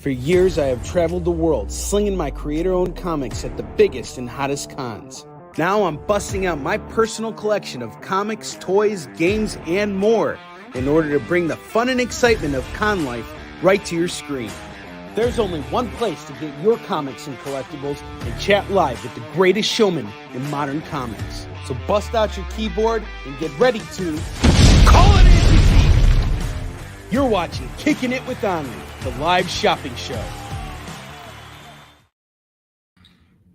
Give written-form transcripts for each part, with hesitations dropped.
For years, I have traveled the world slinging my creator-owned comics at the biggest and hottest cons. Now I'm busting out my personal collection of comics, toys, games, and more in order to bring the fun and excitement of con life right to your screen. There's only one place to get your comics and collectibles and chat live with the greatest showman in modern comics. So bust out your keyboard and get ready to call it in. You're watching Kickin' It with Onrie, the live shopping show.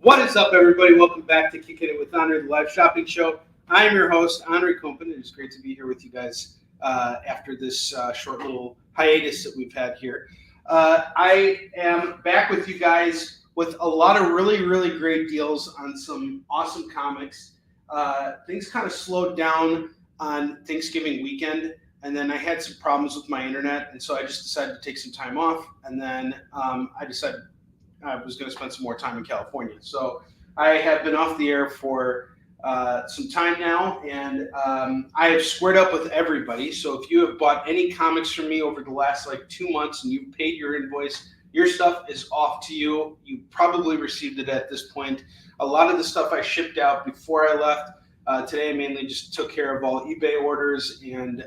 What is up, everybody? Welcome back to Kickin' It with Onrie, the live shopping show. I am your host, Onrie Compan. It is great to be here with you guys after this short little hiatus that we've had here. I am back with you guys with a lot of really great deals on some awesome comics. Things kind of slowed down on Thanksgiving weekend, and then I had some problems with my internet, and so I just decided to take some time off, and then I decided I was going to spend some more time in California. So I have been off the air for some time now, and I have squared up with everybody. So if you have bought any comics from me over the last 2 months and you've paid your invoice, your stuff is off to you. You probably received it at this point. A lot of the stuff I shipped out before I left. Today I mainly just took care of all eBay orders and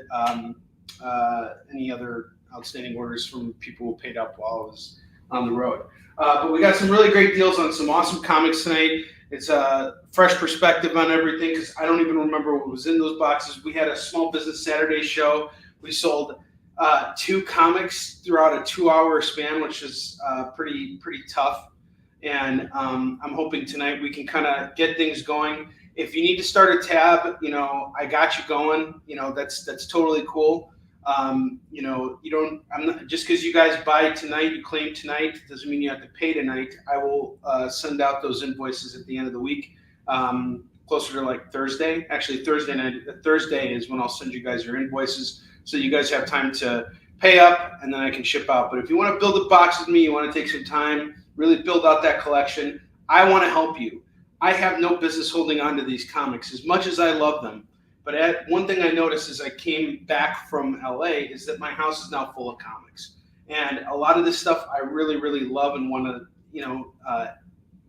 any other outstanding orders from people who paid up while I was on the road. But we got some really great deals on some awesome comics tonight. It's a fresh perspective on everything because I don't even remember what was in those boxes. We had a Small Business Saturday show. We sold 2 comics throughout a 2-hour span, which is pretty tough. And I'm hoping tonight we can kind of get things going. If you need to start a tab, I got you going. That's totally cool. Just because you guys buy tonight, you claim tonight, doesn't mean you have to pay tonight. I will send out those invoices at the end of the week, closer to Thursday. Actually, Thursday is when I'll send you guys your invoices, so you guys have time to pay up, and then I can ship out. But if you want to build a box with me, you want to take some time, really build out that collection, I want to help you. I have no business holding on to these comics as much as I love them. But one thing I noticed as I came back from LA is that my house is now full of comics. And a lot of this stuff I really love and want to,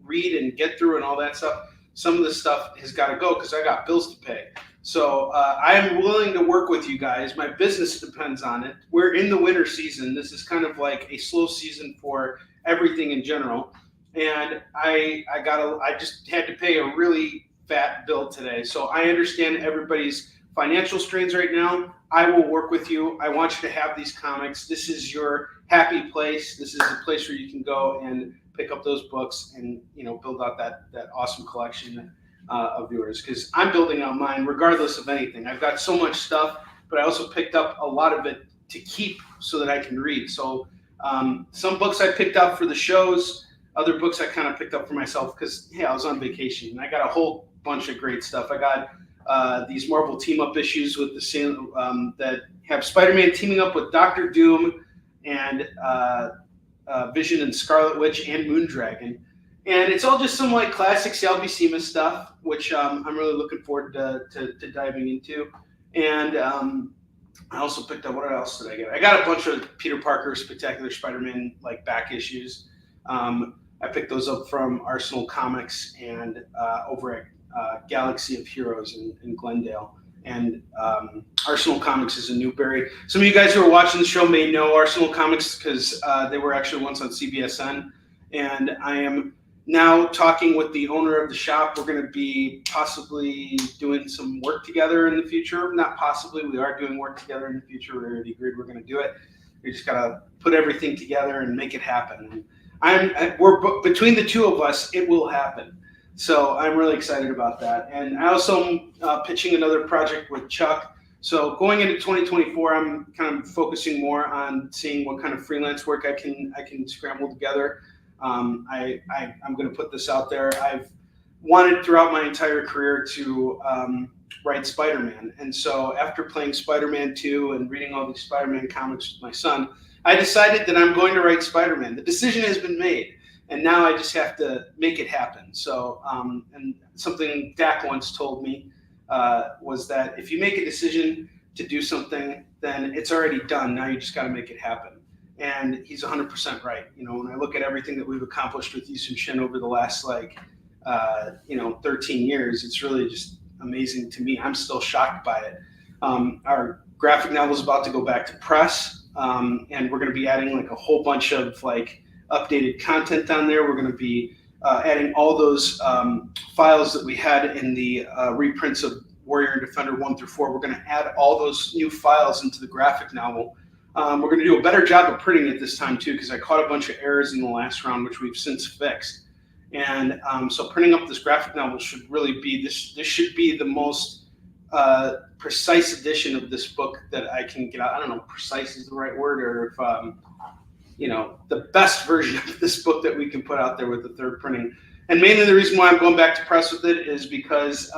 read and get through and all that stuff. Some of this stuff has got to go because I got bills to pay. So I am willing to work with you guys. My business depends on it. We're in the winter season. This is kind of like a slow season for everything in general. And I just had to pay a really fat bill today. So I understand everybody's financial strains right now. I will work with you. I want you to have these comics. This is your happy place. This is the place where you can go and pick up those books and build out that awesome collection of yours, because I'm building out mine regardless of anything. I've got so much stuff, but I also picked up a lot of it to keep so that I can read. So some books I picked up for the shows. Other books I kind of picked up for myself because, hey, I was on vacation and I got a whole bunch of great stuff. I got these Marvel team-up issues with that have Spider-Man teaming up with Doctor Doom and Vision and Scarlet Witch and Moondragon. And it's all just some classic Sal Buscema stuff, which I'm really looking forward to diving into. And I also picked up, what else did I get? I got a bunch of Peter Parker Spectacular Spider-Man back issues. I picked those up from Arsenal Comics and over at Galaxy of Heroes in Glendale. And Arsenal Comics is in Newberry. Some of you guys who are watching the show may know Arsenal Comics because they were actually once on CBSN. And I am now talking with the owner of the shop. We're going to be possibly doing some work together in the future. Not possibly, we are doing work together in the future. We already agreed we're going to do it. We just got to put everything together and make it happen. We're between the two of us, it will happen. So I'm really excited about that. And I also am pitching another project with Chuck. So going into 2024, I'm kind of focusing more on seeing what kind of freelance work I can scramble together. I'm going to put this out there. I've wanted throughout my entire career to write Spider-Man. And so after playing Spider-Man 2 and reading all these Spider-Man comics with my son, I decided that I'm going to write Spider-Man. The decision has been made, and now I just have to make it happen. So, and something Dak once told me was that if you make a decision to do something, then it's already done. Now you just got to make it happen. and he's 100% right. You know, when I look at everything that we've accomplished with Yusuf Shin over the last 13 years, it's really just amazing to me. I'm still shocked by it. Our graphic novel is about to go back to press, and we're going to be adding like a whole bunch of like updated content on there. We're going to be adding all those files that we had in the reprints of Warrior and Defender 1 through 4. We're going to add all those new files into the graphic novel. We're going to do a better job of printing it this time too, because I caught a bunch of errors in the last round, which we've since fixed. And so printing up this graphic novel should really be this should be the most precise edition of this book that I can get out. I don't know if precise is the right word, or if the best version of this book that we can put out there with the third printing. And mainly the reason why I'm going back to press with it is because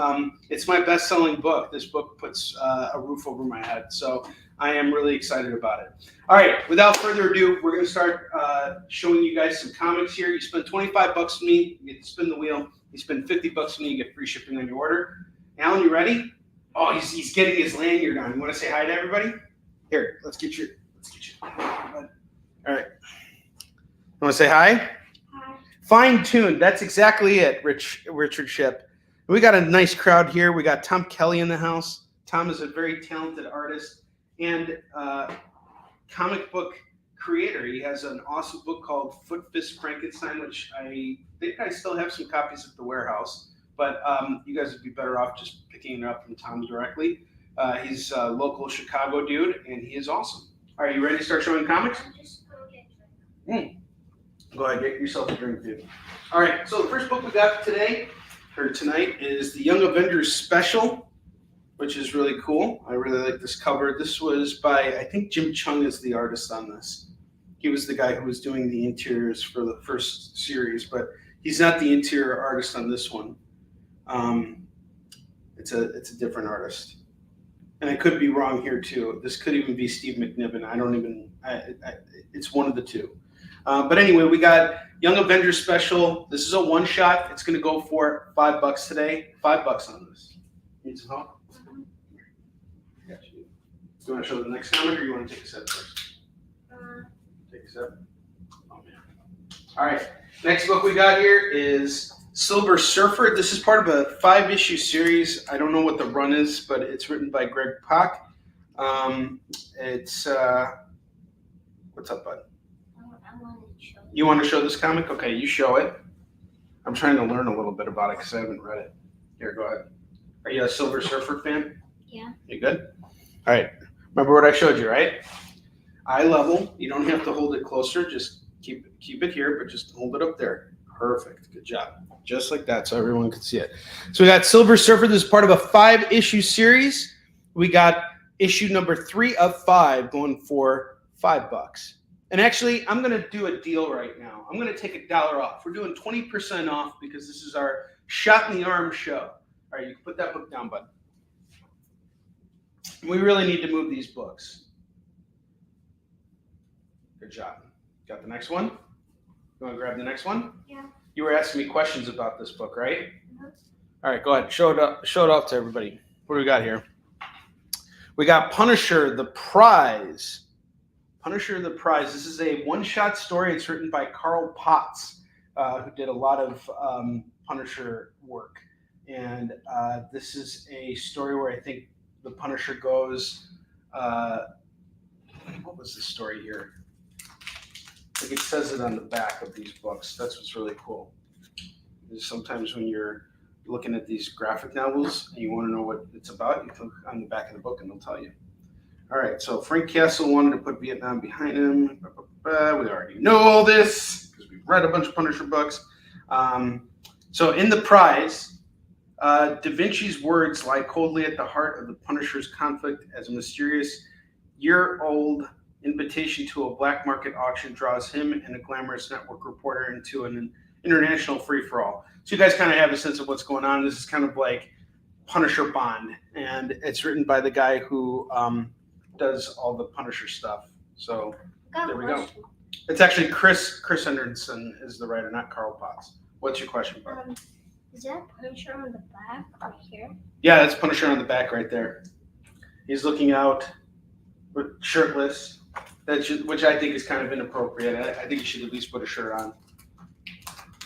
it's my best-selling book. This book puts a roof over my head, so I am really excited about it. All right, without further ado, we're going to start showing you guys some comics here. You spend $25 with me, you get to spin the wheel. You spend $50 with me, you get free shipping on your order. Alan, you ready? Oh, he's getting his lanyard on. You want to say hi to everybody? Here, let's get you. All right. You want to say hi? Hi. Fine-tuned. That's exactly it, Richard Ship. We got a nice crowd here. We got Tom Kelly in the house. Tom is a very talented artist and comic book creator. He has an awesome book called Foot Fist Frankenstein, which I think I still have some copies at the warehouse. But you guys would be better off just picking it up from Tom directly. He's a local Chicago dude, and he is awesome. All right, you ready to start showing comics? Go ahead, get yourself a drink, dude. All right, so the first book we got tonight is the Young Avengers Special, which is really cool. I really like this cover. This was by, I think Jim Chung is the artist on this. He was the guy who was doing the interiors for the first series, but he's not the interior artist on this one. It's a different artist. And I could be wrong here too. This could even be Steve McNiven. It's one of the two. But anyway, we got Young Avengers Special. This is a one-shot. It's going to go for $5 today. $5 on this. Need some help? Got you. Do you want to show the next comic, or you want to take a sip first? Take a sip. Oh man. All right. Next book we got here is Silver Surfer. This is part of a 5-issue series. I don't know what the run is, but it's written by Greg Pak. What's up, bud? You want to show this comic? Okay, you show it. I'm trying to learn a little bit about it because I haven't read it. Here, go ahead. Are you a Silver Surfer fan? Yeah. You good? All right. Remember what I showed you, right? Eye level. You don't have to hold it closer. Just keep it here, but just hold it up there. Perfect. Good job. Just like that, so everyone can see it. So we got Silver Surfer. This is part of a 5-issue series. We got issue number 3 of 5 going for $5. And actually, I'm going to do a deal right now. I'm going to take $1 off. We're doing 20% off because this is our shot in the arm show. All right, you can put that book down, bud. We really need to move these books. Good job. Got the next one? You want to grab the next one? Yeah. You were asking me questions about this book, right? Mm-hmm. All right, go ahead. Show it off to everybody. What do we got here? We got Punisher, the Prize. Punisher, the Prize. This is a one-shot story. It's written by Carl Potts, who did a lot of Punisher work. And this is a story where I think the Punisher goes, what was the story here? I think it says it on the back of these books. That's what's really cool. Sometimes when you're looking at these graphic novels and you want to know what it's about, you click on the back of the book and they'll tell you. All right, so Frank Castle wanted to put Vietnam behind him. We already know all this because we've read a bunch of Punisher books. So in the Prize, Da Vinci's words lie coldly at the heart of the Punisher's conflict as a mysterious year-old invitation to a black market auction draws him and a glamorous network reporter into an international free-for-all. So you guys kind of have a sense of what's going on. This is kind of like Punisher Bond, and it's written by the guy who does all the Punisher stuff. So there we go. It's actually Chris Henderson is the writer, not Carl Potts. What's your question, Bob? Is that Punisher on the back right here? Yeah, that's Punisher on the back right there. He's looking out, shirtless. which I think is kind of inappropriate. I think you should at least put a shirt on.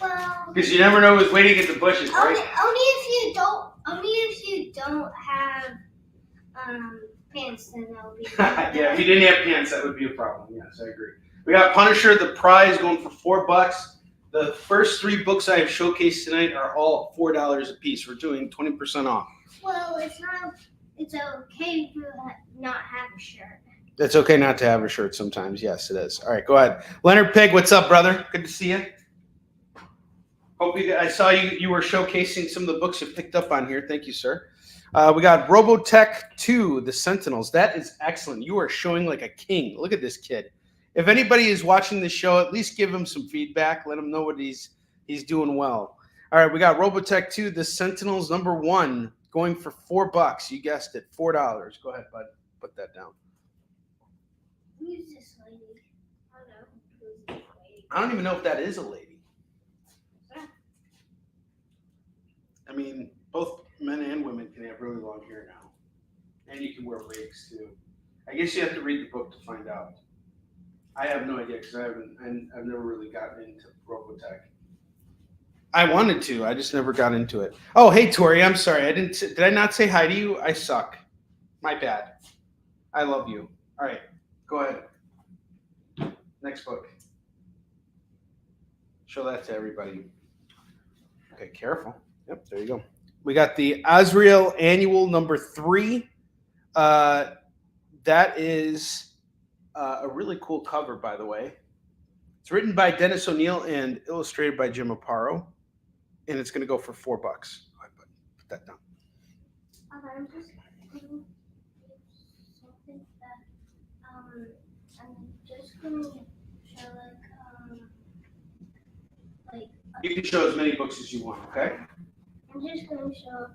Well, Because you never know who's waiting at the bushes, right? only if you don't have pants, then that'll be. Yeah, if you didn't have pants, that would be a problem. Yes, I agree. We got Punisher, the prize, going for $4. The first 3 books I have showcased tonight are all $4 a piece. We're doing 20% off. Well, it's okay to not have a shirt. It's okay not to have a shirt sometimes. Yes, it is. All right, go ahead. Leonard Pig, what's up, brother? Good to see you. I saw you were showcasing some of the books you picked up on here. Thank you, sir. We got Robotech 2, The Sentinels. That is excellent. You are showing like a king. Look at this kid. If anybody is watching this show, at least give him some feedback. Let him know what he's doing well. All right, we got Robotech 2, The Sentinels, number 1, going for $4. You guessed it, $4. Go ahead, bud. Put that down. Who's this lady? I don't know. Who's this lady? I don't even know if that is a lady. I mean, both men and women can have really long hair now. And you can wear wigs, too. I guess you have to read the book to find out. I have no idea because I've never really gotten into Robotech. I wanted to. I just never got into it. Oh, hey, Tori. I'm sorry. Did I not say hi to you? I suck. My bad. I love you. All right. Go ahead. Next book. Show that to everybody. Okay, careful. Yep, there you go. We got the Azrael Annual number 3. That is a really cool cover, by the way. It's written by Dennis O'Neil and illustrated by Jim Aparo. And it's going to go for $4. Go ahead, bud. Put that down. I'm just going something that I'm just going to show You can show as many books as you want, okay? I'm just going to show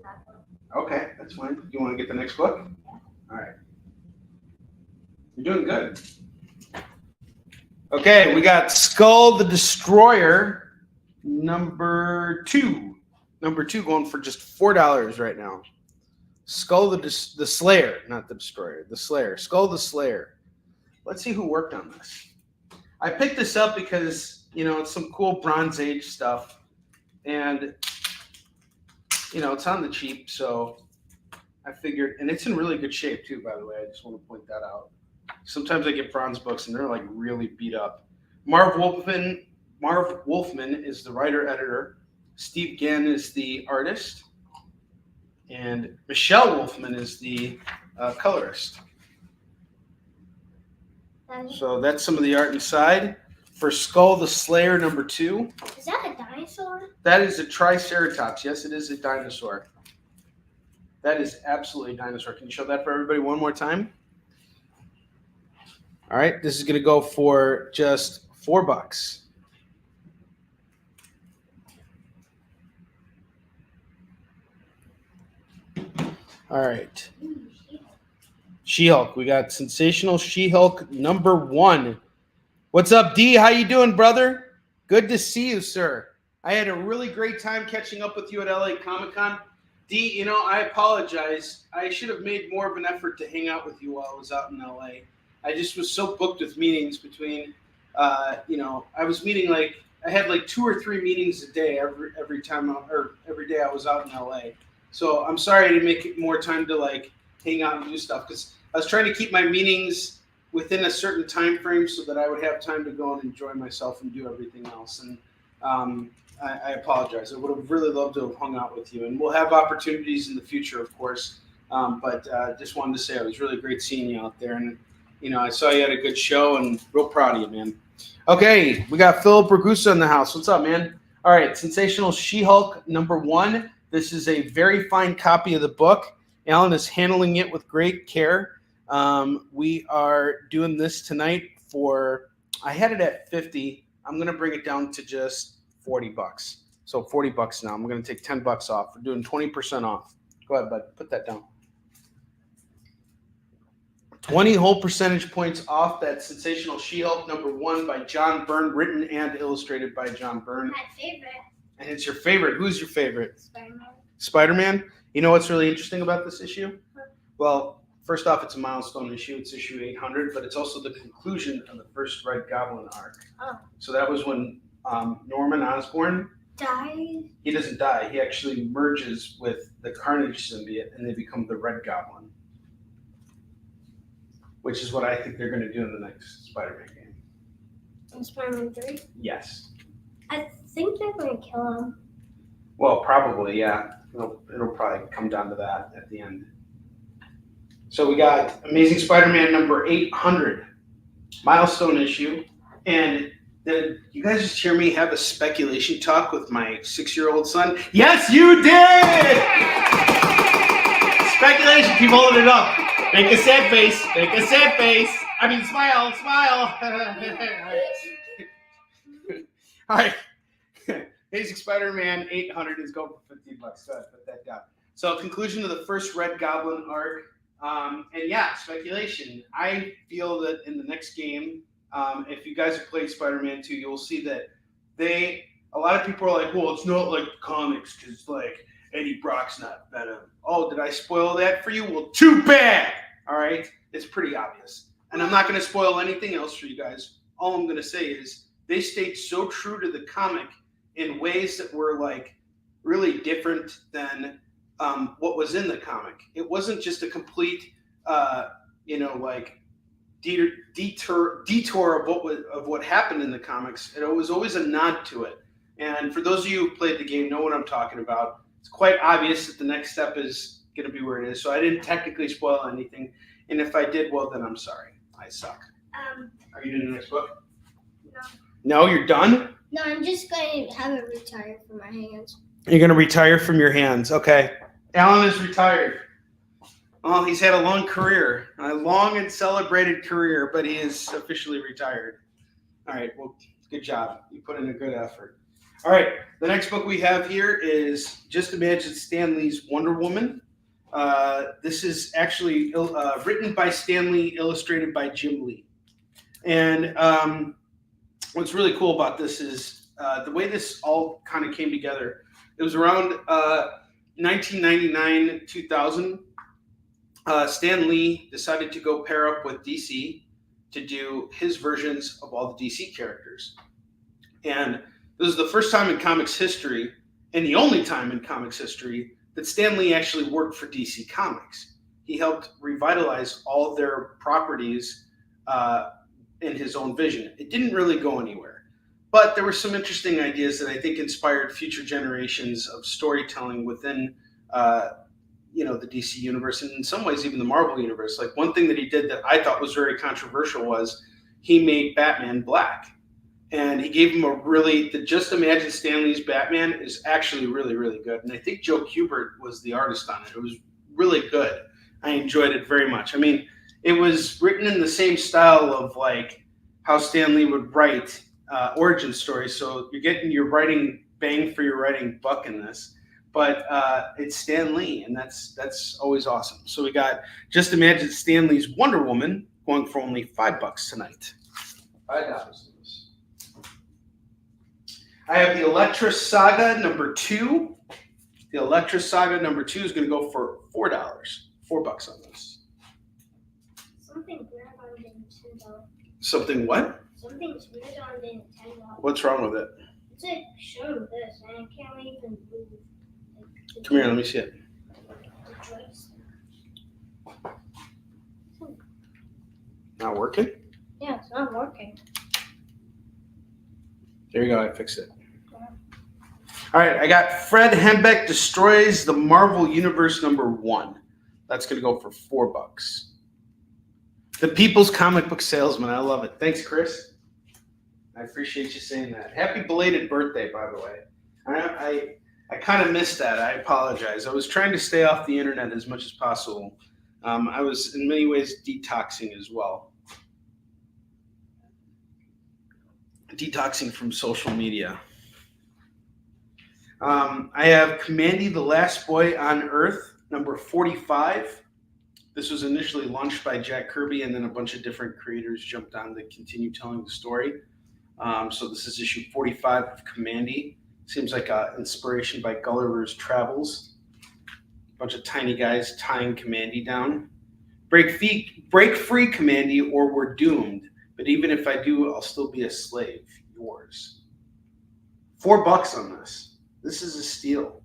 that book. Okay, that's fine. You want to get the next book? Yeah. All right. You're doing good. Okay, we got Skull the Destroyer, number 2. Number 2 going for just $4 right now. Skull the Slayer, not the Destroyer, the Slayer. Skull the Slayer. Let's see who worked on this. I picked this up because, it's some cool Bronze Age stuff. And, it's on the cheap, so I figured, and it's in really good shape too, by the way. I just want to point that out. Sometimes I get bronze books and they're like really beat up. Marv Wolfman is the writer-editor. Steve Gann is the artist. And Michelle Wolfman is the colorist. So that's some of the art inside. For Skull the Slayer number 2. Is that a dinosaur? That is a Triceratops. Yes, it is a dinosaur. That is absolutely a dinosaur. Can you show that for everybody one more time? All right, this is going to go for just $4. All right. She-Hulk. We got Sensational She-Hulk number 1. What's up, D? How you doing, brother? Good to see you, sir. I had a really great time catching up with you at LA Comic-Con. D, I apologize. I should have made more of an effort to hang out with you while I was out in LA. I just was so booked with meetings between, I was meeting I had 2 or 3 meetings a day every day I was out in LA. So I'm sorry I didn't make more time to hang out and do stuff because I was trying to keep my meetings within a certain time frame so that I would have time to go and enjoy myself and do everything else. And I apologize. I would have really loved to have hung out with you. And we'll have opportunities in the future, of course. But just wanted to say it was really great seeing you out there. And, I saw you had a good show and real proud of you, man. Okay, we got Philip Ragusa in the house. What's up, man? All right, Sensational She-Hulk number 1. This is a very fine copy of the book. Alan is handling it with great care. We are doing this tonight I had it at $50. I'm going to bring it down to just $40. So $40 now. I'm going to take $10 off. We're doing 20% off. Go ahead, bud. Put that down. 20 whole percentage points off that Sensational She-Hulk number 1 by John Byrne, written and illustrated by John Byrne. My favorite. And it's your favorite. Who's your favorite? Spider-Man. Spider-Man. You know what's really interesting about this issue? Well, First off, it's a milestone issue. It's issue 800, but it's also the conclusion of the first Red Goblin arc. Oh. So that was when Norman Osborn died. He doesn't die. He actually merges with the Carnage symbiote, and they become the Red Goblin, which is what I think they're going to do in the next Spider-Man game. In Spider-Man 3? Yes. I think they're going to kill him. Well, probably, yeah. It'll probably come down to that at the end. So we got Amazing Spider-Man number 800, milestone issue. And you guys just hear me have a speculation talk with my 6-year-old son? Yes, you did! Speculation, keep holding it up. Make a sad face, make a sad face. I mean, smile, smile. All right. Amazing Spider-Man 800 is going for $15. Go ahead, put that down. So, conclusion of the first Red Goblin arc. And yeah, speculation. I feel that in the next game, if you guys have played Spider-Man 2, you'll see that a lot of people are like, well, it's not like comics because like Eddie Brock's not Venom. Oh, did I spoil that for you? Well, too bad. All right. It's pretty obvious. And I'm not going to spoil anything else for you guys. All I'm going to say is they stayed so true to the comic in ways that were like really different than what was in the comic. It wasn't just a complete, like detour of what happened in the comics. It was always a nod to it. And for those of you who played the game, know what I'm talking about. It's quite obvious that the next step is going to be where it is. So I didn't technically spoil anything. And if I did, well, then I'm sorry. I suck. Are you doing the next book? No. No, you're done? No, I'm just going to have it retired from my hands. You're going to retire from your hands. Okay. Alan is retired. Well, he's had a long career, a long and celebrated career, but he is officially retired. All right. Well, good job. You put in a good effort. All right. The next book we have here is Just Imagine Stan Lee's Wonder Woman. This is actually written by Stan Lee, illustrated by Jim Lee. And what's really cool about this is the way this all kind of came together. It was around 1999, 2000. Stan Lee decided to go pair up with DC to do his versions of all the DC characters. And this is the first time in comics history, and the only time in comics history, that Stan Lee actually worked for DC Comics. He helped revitalize all of their properties in his own vision. It didn't really go anywhere. But there were some interesting ideas that I think inspired future generations of storytelling within the DC universe, and in some ways even the Marvel universe. Like one thing that he did that I thought was very controversial was he made Batman black. And he gave him Just Imagine Stan Lee's Batman is actually really, really good. And I think Joe Kubert was the artist on it. It was really good. I enjoyed it very much. I mean, it was written in the same style of like how Stan Lee would write origin stories. So you're getting your writing bang for your writing buck in this. But it's Stan Lee, and that's always awesome. So we got Just Imagine Stan Lee's Wonder Woman going for only $5 tonight. $5. I have the Elektra Saga number 2. The Elektra Saga number 2 is going to go for $4. $4 on this. Something weird on the Nintendo. Something what? Something's weird on the Nintendo. What's wrong with it? It's like showing this, and I can't even move. Come here, let me see it. Not working? Yeah, it's not working. There you go, I fixed it. All right, I got Fred Hembeck Destroys the Marvel Universe number 1. That's going to go for $4. The People's Comic Book Salesman. I love it. Thanks, Chris. I appreciate you saying that. Happy belated birthday, by the way. I kind of missed that. I apologize. I was trying to stay off the internet as much as possible. I was, in many ways, detoxing as well. Detoxing from social media. I have Commandy the Last Boy on Earth, number 45. This was initially launched by Jack Kirby, and then a bunch of different creators jumped on to continue telling the story. So this is issue 45 of Commandy. Seems like inspiration by Gulliver's Travels. A bunch of tiny guys tying Commandy down. break free, Commandy, or we're doomed. But even if I do, I'll still be a slave. Yours. $4 on this. This is a steal.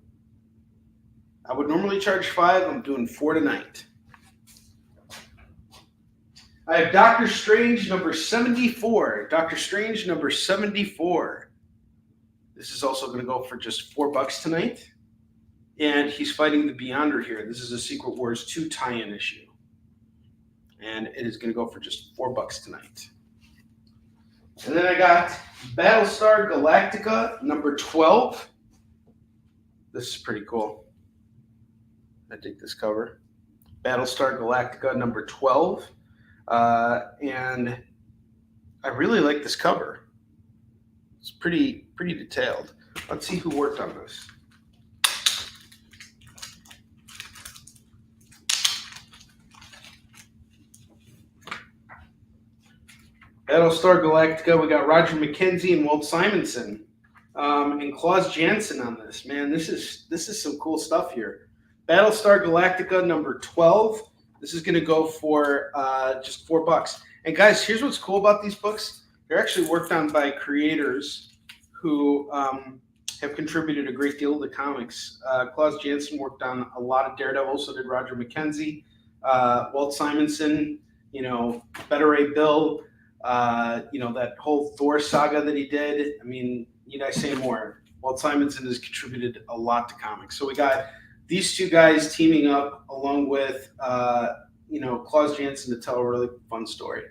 I would normally charge $5. I'm doing $4 tonight. I have Doctor Strange number 74. Doctor Strange number 74. This is also going to go for just $4 tonight. And he's fighting the Beyonder here. This is a Secret Wars 2 tie-in issue. And it is going to go for just $4 tonight. And then I got Battlestar Galactica number 12. This is pretty cool. I dig this cover. Battlestar Galactica number 12. And I really like this cover. It's pretty detailed. Let's see who worked on this. Battlestar Galactica, we got Roger McKenzie and Walt Simonson, and Klaus Janson on this. Man, this is some cool stuff here. Battlestar Galactica number 12. This is going to go for just $4. And guys, here's what's cool about these books. They're actually worked on by creators who have contributed a great deal to the comics. Klaus Janson worked on a lot of Daredevil, so did Roger McKenzie. Walt Simonson, Better Ray Bill, that whole Thor saga that he did. I mean, need I say more? Walt Simonson has contributed a lot to comics. So we got these two guys teaming up along with, Klaus Janson to tell a really fun story.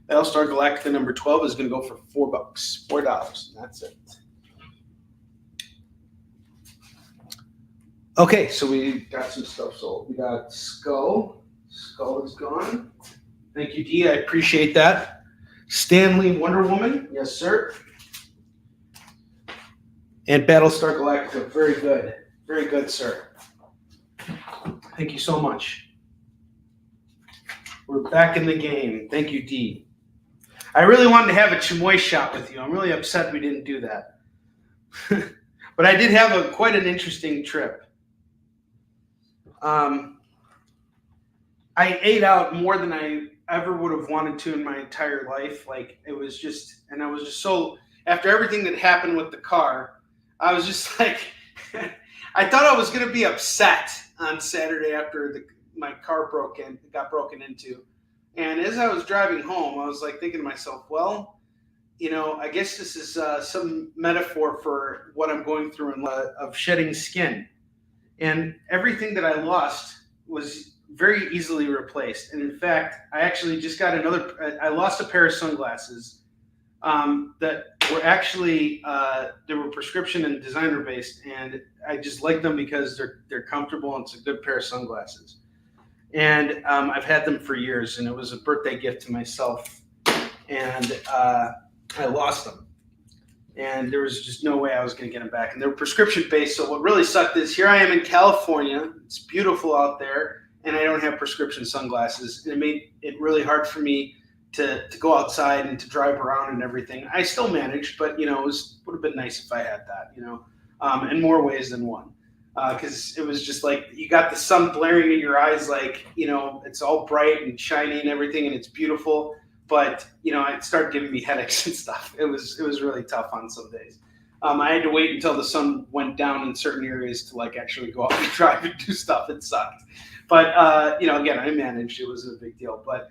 Battlestar Galactica number 12 is going to go for $4. $4. And that's it. Okay, so we got some stuff sold. We got Skull. Skull is gone. Thank you, Dee. I appreciate that. Stanley Wonder Woman. Yes, sir. And Battlestar Galactica. Very good. Very good, sir. Thank you so much. We're back in the game. Thank you, Dee. I really wanted to have a chamoy shot with you. I'm really upset we didn't do that. But I did have quite an interesting trip. I ate out more than I ever would have wanted to in my entire life. Like, it was just, and I was just so, after everything that happened with the car, I was just like, I thought I was going to be upset on Saturday after my car got broken into. And as I was driving home, I was like thinking to myself, well, I guess this is some metaphor for what I'm going through of shedding skin. And everything that I lost was very easily replaced. And in fact, I actually just got I lost a pair of sunglasses that were actually, they were prescription and designer based. And I just like them because they're comfortable and it's a good pair of sunglasses. And I've had them for years, and it was a birthday gift to myself. And I lost them. And there was just no way I was going to get them back. And they were prescription based. So what really sucked is here I am in California. It's beautiful out there. And I don't have prescription sunglasses. And it made it really hard for me to go outside and to drive around and everything. I still managed, but, would have been nice if I had that, in more ways than one. Because it was just like you got the sun blaring in your eyes, like, it's all bright and shiny and everything, and it's beautiful. But, it started giving me headaches and stuff. It was really tough on some days. I had to wait until the sun went down in certain areas to actually go out and drive and do stuff. It sucked. But, again, I managed. It wasn't a big deal. But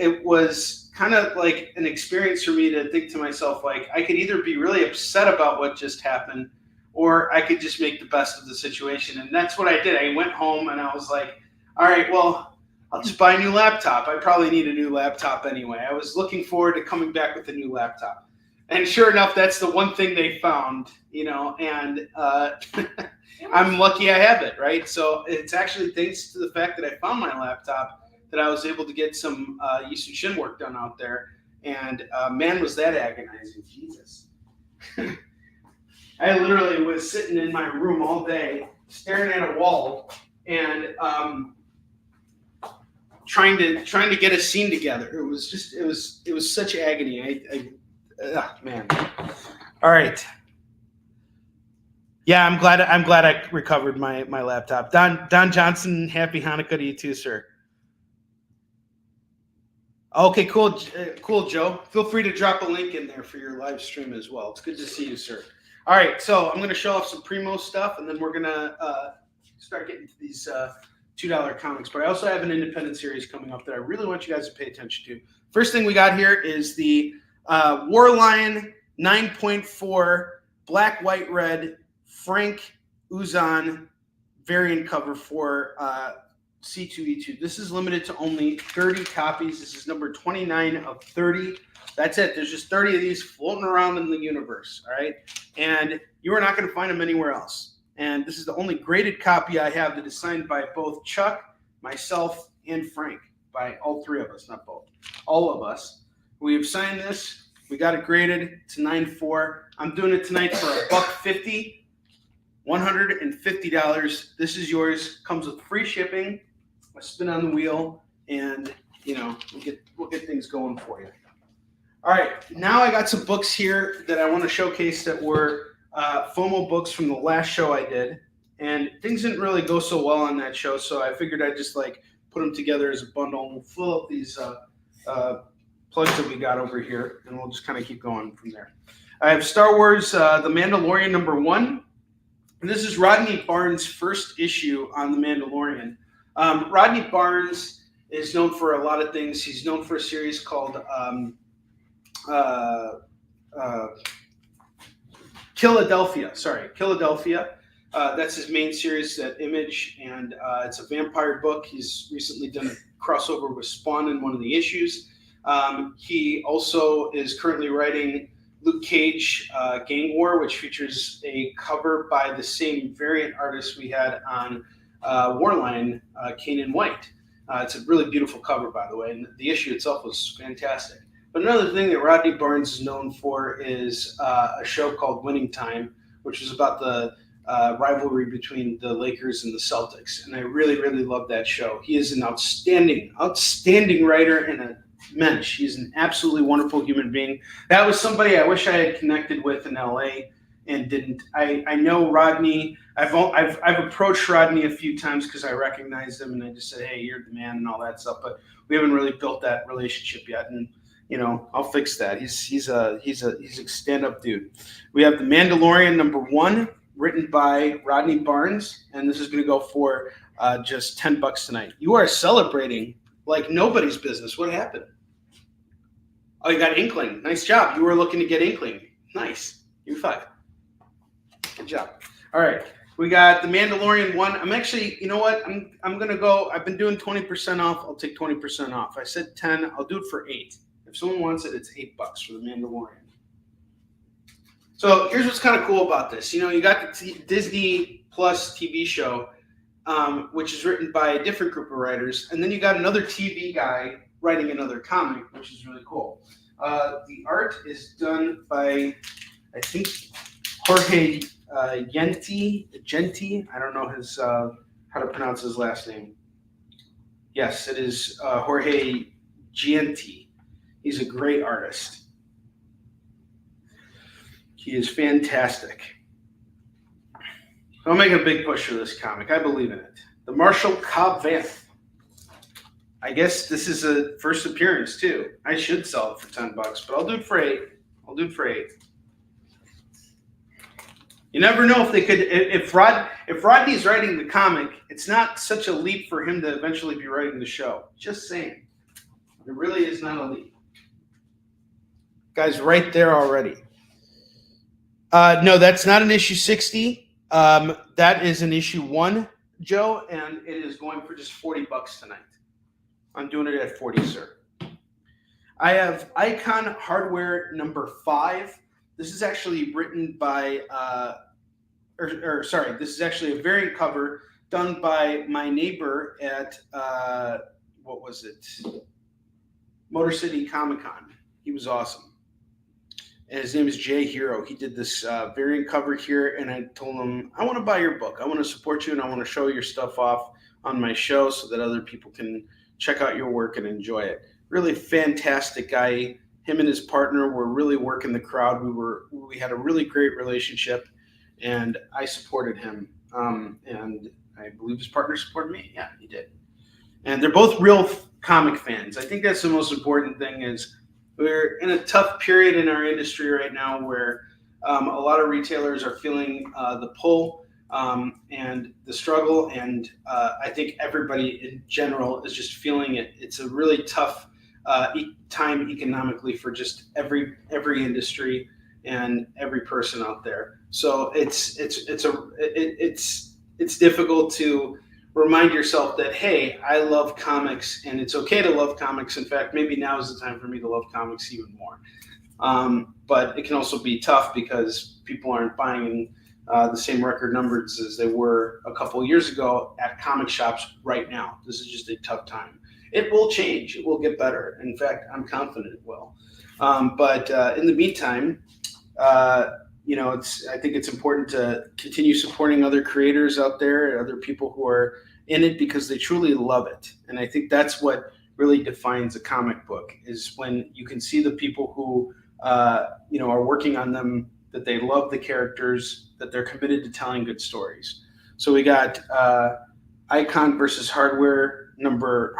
it was kind of like an experience for me to think to myself, I could either be really upset about what just happened, or I could just make the best of the situation. And that's what I did. I went home and I was like, all right, well, I'll just buy a new laptop. I probably need a new laptop anyway. I was looking forward to coming back with a new laptop. And sure enough, that's the one thing they found, and I'm lucky I have it, right? So it's actually thanks to the fact that I found my laptop that I was able to get some Yisun Shin work done out there. And man, was that agonizing. Jesus. I literally was sitting in my room all day, staring at a wall, and trying to get a scene together. It was such agony. Man. All right. Yeah, I'm glad I recovered my laptop. Don Johnson, happy Hanukkah to you too, sir. Okay, cool, cool, Joe. Feel free to drop a link in there for your live stream as well. It's good to see you, sir. All right, so I'm going to show off some Primo stuff, and then we're going to start getting to these $2 comics. But I also have an independent series coming up that I really want you guys to pay attention to. First thing we got here is the Warlion 9.4 black, white, red Frank Uzan variant cover for C2E2. This is limited to only 30 copies. This is number 29 of 30. That's it. There's just 30 of these floating around in the universe, all right? And you are not going to find them anywhere else. And this is the only graded copy I have that is signed by both Chuck, myself, and Frank, by all three of us, not both, all of us. We have signed this. We got it graded to 9.4. I'm doing it tonight for $150, $150. This is yours. Comes with free shipping, a spin on the wheel, and we'll get things going for you. All right, now I got some books here that I want to showcase that were FOMO books from the last show I did, and things didn't really go so well on that show, so I figured I'd just put them together as a bundle, and we'll fill up these plugs that we got over here, and we'll just kind of keep going from there. I have Star Wars The Mandalorian #1. And this is Rodney Barnes' first issue on The Mandalorian. Rodney Barnes is known for a lot of things. He's known for a series called Philadelphia. That's his main series at Image, and it's a vampire book. He's recently done a crossover with Spawn in one of the issues. He also is currently writing Luke Cage Gang War, which features a cover by the same variant artist we had on Warline, Kanan White. It's a really beautiful cover, by the way, and the issue itself was fantastic. But another thing that Rodney Barnes is known for is a show called Winning Time, which was about the rivalry between the Lakers and the Celtics. And I really, really love that show. He is an outstanding writer and a mensch. He's an absolutely wonderful human being. That was somebody I wish I had connected with in LA and didn't. I know Rodney. I've approached Rodney a few times because I recognized him and I just said, hey, you're the man and all that stuff. But we haven't really built that relationship yet. And I'll fix that. He's a stand-up dude. We have The Mandalorian #1, written by Rodney Barnes, and this is going to go for just $10 tonight. You are celebrating like nobody's business. What happened? Oh, you got Inkling. Nice job. You were looking to get Inkling. Nice. You're 5. Good job. All right. We got The Mandalorian 1. I'm actually, you know what? I'm going to go. I've been doing 20% off. I'll take 20% off. I said 10. I'll do it for 8. If someone wants it, it's $8 for The Mandalorian. So here's what's kind of cool about this. You got the Disney Plus TV show, which is written by a different group of writers. And then you got another TV guy writing another comic, which is really cool. The art is done by, I think, Jorge Genti. I don't know how to pronounce his last name. Yes, it is Jorge Genti. He's a great artist. He is fantastic. So I'm making a big push for this comic. I believe in it. The Marshall Cobb Vanth. I guess this is a first appearance too. I should sell it for $10, but I'll do it for 8. You never know if they could. If Rodney's writing the comic, it's not such a leap for him to eventually be writing the show. Just saying, it really is not a leap. Guys, right there already. No, that's not an issue 60. That is an issue 1, Joe, and it is going for just $40 tonight. I'm doing it at 40, sir. I have Icon Hardware #5. This is actually written by, this is actually a variant cover done by my neighbor at, Motor City Comic Con. He was awesome. And his name is Jay Hero. He did this variant cover here, and I told him, I want to buy your book. I want to support you, and I want to show your stuff off on my show so that other people can check out your work and enjoy it. Really fantastic guy. Him and his partner were really working the crowd. We had a really great relationship, and I supported him. And I believe his partner supported me. Yeah, he did. and they're both real comic fans. I think that's the most important thing. Is we're in a tough period in our industry right now where a lot of retailers are feeling the pull and the struggle, and I think everybody in general is just feeling it. It's a really tough time economically for just every industry and every person out there. So it's difficult to remind yourself that, hey, I love comics, and it's okay to love comics. In fact, maybe now is the time for me to love comics even more. But it can also be tough because people aren't buying the same record numbers as they were a couple of years ago at comic shops right now. This is just a tough time. It will change. It will get better. In fact, I'm confident it will. But in the meantime, I think it's important to continue supporting other creators out there and other people who are in it because they truly love it. And I think that's what really defines a comic book, is when you can see the people who are working on them, that they love the characters, that they're committed to telling good stories. So we got Icon versus Hardware number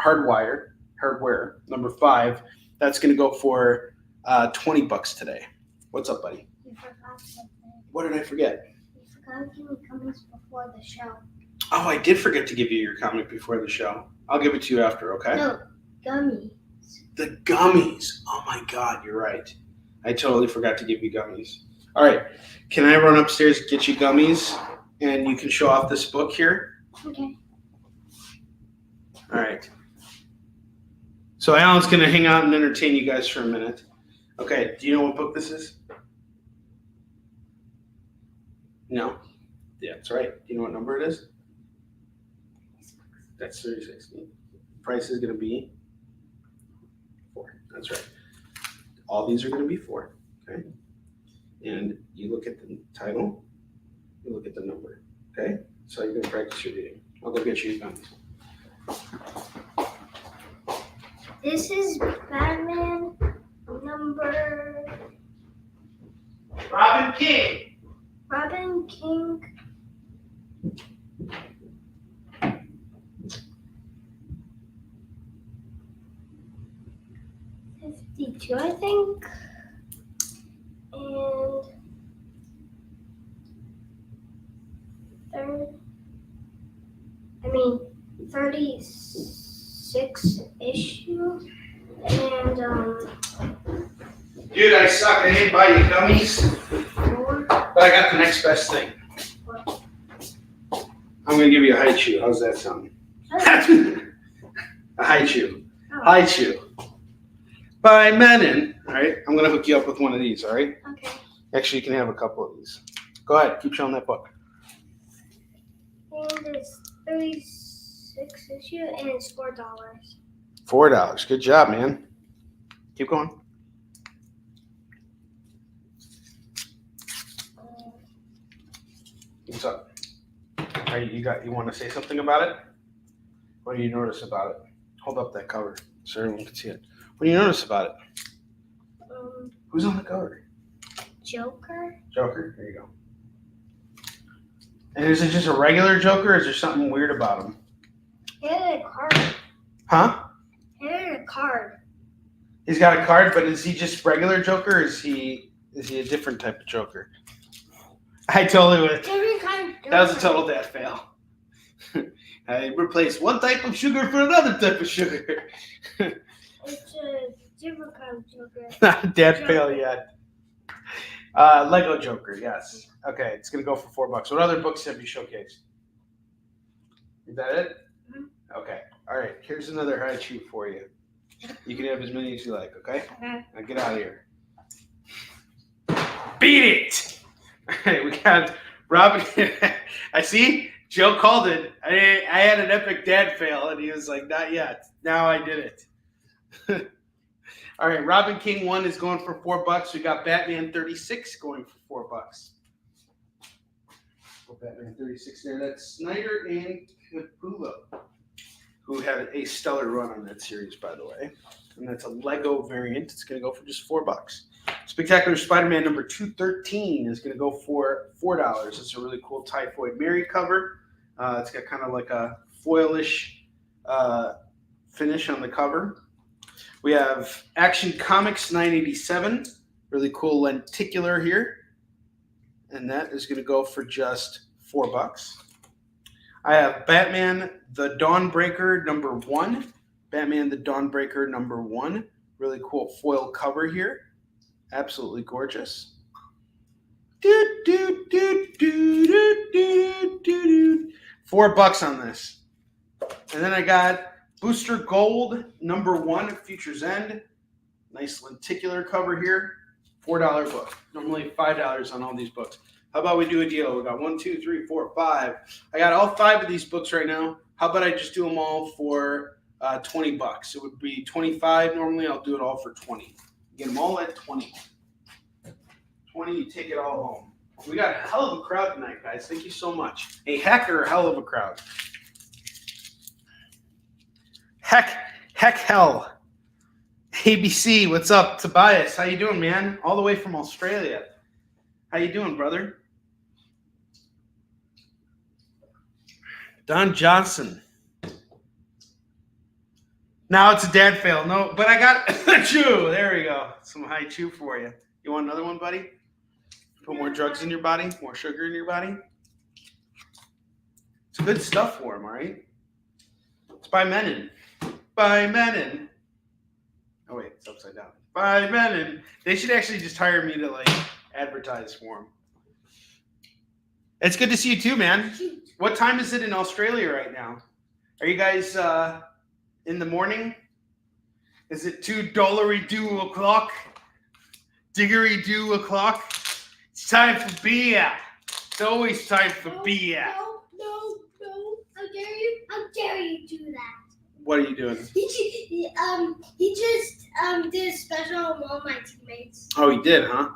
5. That's going to go for $20 today. What's up, buddy? You forgot something. What did I forget? You forgot to give me comments before the show. Oh, I did forget to give you your comic before the show. I'll give it to you after, okay? No, gummies. The gummies. Oh my God, you're right. I totally forgot to give you gummies. All right, can I run upstairs and get you gummies, and you can show off this book here? Okay. All right. So Alan's going to hang out and entertain you guys for a minute. Okay, do you know what book this is? No? Yeah, that's right. Do you know what number it is? That's 36. Price is going to be 4. That's right. All these are going to be 4. Okay? And you look at the title, you look at the number. Okay? So you're going to practice your reading. I'll go get you your guns. This is Batman number... Robin King. Robin King. $52, I think. And 36 issue. And Dude, I suck. I didn't buy you gummies. 4. But I got the next best thing. I'm going to give you a high chew. How's that sound? A high chew. High chew. By Menon. All right. I'm going to hook you up with one of these. All right. Okay. Actually, you can have a couple of these. Go ahead. Keep showing that book. And it's 36 issue, and it's $4. $4. Good job, man. Keep going. What's up? You want to say something about it? What do you notice about it? Hold up that cover so everyone can see it. What do you notice about it? Who's on the cover? Joker. Joker. There you go. And is it just a regular Joker, or is there something weird about him? He had a card. Huh? He had a card. He's got a card, but is he just regular Joker, or is he a different type of Joker? I totally would. Different kind of Joker. That was a total dad fail. I replaced one type of sugar for another type of sugar. It's a different kind of Joker. Not dad fail yet. Lego Joker, yes. Okay, it's gonna go for $4. What other books have you showcased? Is that it? Mm-hmm. Okay. All right. Here's another high chew for you. You can have as many as you like. Okay. Okay. Now get out of here. Beat it. All right. We got Robin. I see. Joe called it. I had an epic dad fail, and he was like, "Not yet." Now I did it. All right. Robin King 1 is going for $4. We got Batman 36 going for $4. Batman 36 there. That's Snyder and Capullo, who had a stellar run on that series, by the way. And that's a Lego variant. It's going to go for just $4. Spectacular Spider-Man number 213 is going to go for $4. It's a really cool Typhoid Mary cover. It's got kind of like a foilish finish on the cover. We have Action Comics 987, really cool lenticular here. And that is going to go for just $4. I have Batman the Dawnbreaker #1. Batman the Dawnbreaker #1. Really cool foil cover here. Absolutely gorgeous. $4 on this. And then I got Booster Gold #1 at Future's End. Nice lenticular cover here. $4 book. Normally $5 on all these books. How about we do a deal? We got 1, 2, 3, 4, 5. I got all 5 of these books right now. How about I just do them all for $20? It would be 25 normally. I'll do it all for 20. Get them all at 20. 20, you take it all home. We got a hell of a crowd tonight, guys. Thank you so much. A heck or a hell of a crowd. Heck hell. ABC, what's up? Tobias, how you doing, man? All the way from Australia. How you doing, brother? Don Johnson. Now it's a dad fail. No, but I got chew. There we go. Some high chew for you. You want another one, buddy? Put more drugs in your body? More sugar in your body? It's good stuff for him, all right? It's by Menon. By Menon. Oh, wait, it's upside down. By Menon. They should actually just hire me to, like, advertise for them. It's good to see you too, man. What time is it in Australia right now? Are you guys in the morning? Is it $2 o'clock? Diggery do o'clock? It's time for beer. It's always time for beer. No. How dare you do that? What are you doing? He just did a special on all my teammates. Oh, he did, huh?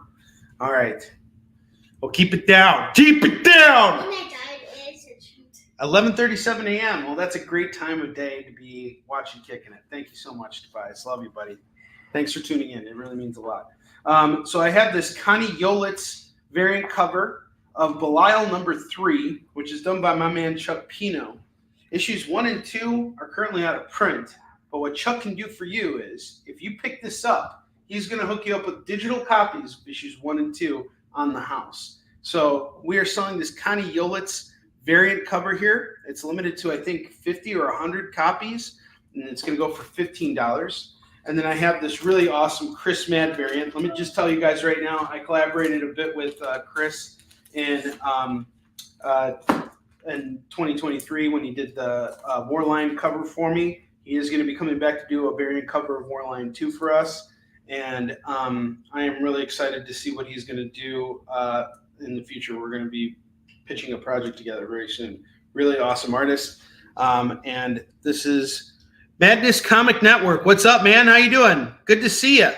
All right. Well, keep it down. Keep it down. When I died, it's a treat. 11:37 a.m. Well, that's a great time of day to be watching Kicking It. Thank you so much, Tobias. Love you, buddy. Thanks for tuning in. It really means a lot. So I have this Connie Yolitz variant cover of Belial #3, which is done by my man Chuck Pino. Issues 1 and 2 are currently out of print, but what Chuck can do for you is, if you pick this up, he's going to hook you up with digital copies of issues 1 and 2 on the house. So we are selling this Connie Yolitz variant cover here. It's limited to, I think, 50 or 100 copies, and it's going to go for $15. And then I have this really awesome Chris Mad variant. Let me just tell you guys right now, I collaborated a bit with Chris in 2023 when he did the Warline cover for me. He is going to be coming back to do a variant cover of Warline 2 for us. And I am really excited to see what he's going to do in the future. We're going to be pitching a project together very soon. Really awesome artist. And this is Madness Comic Network. What's up, man? How you doing? Good to see you.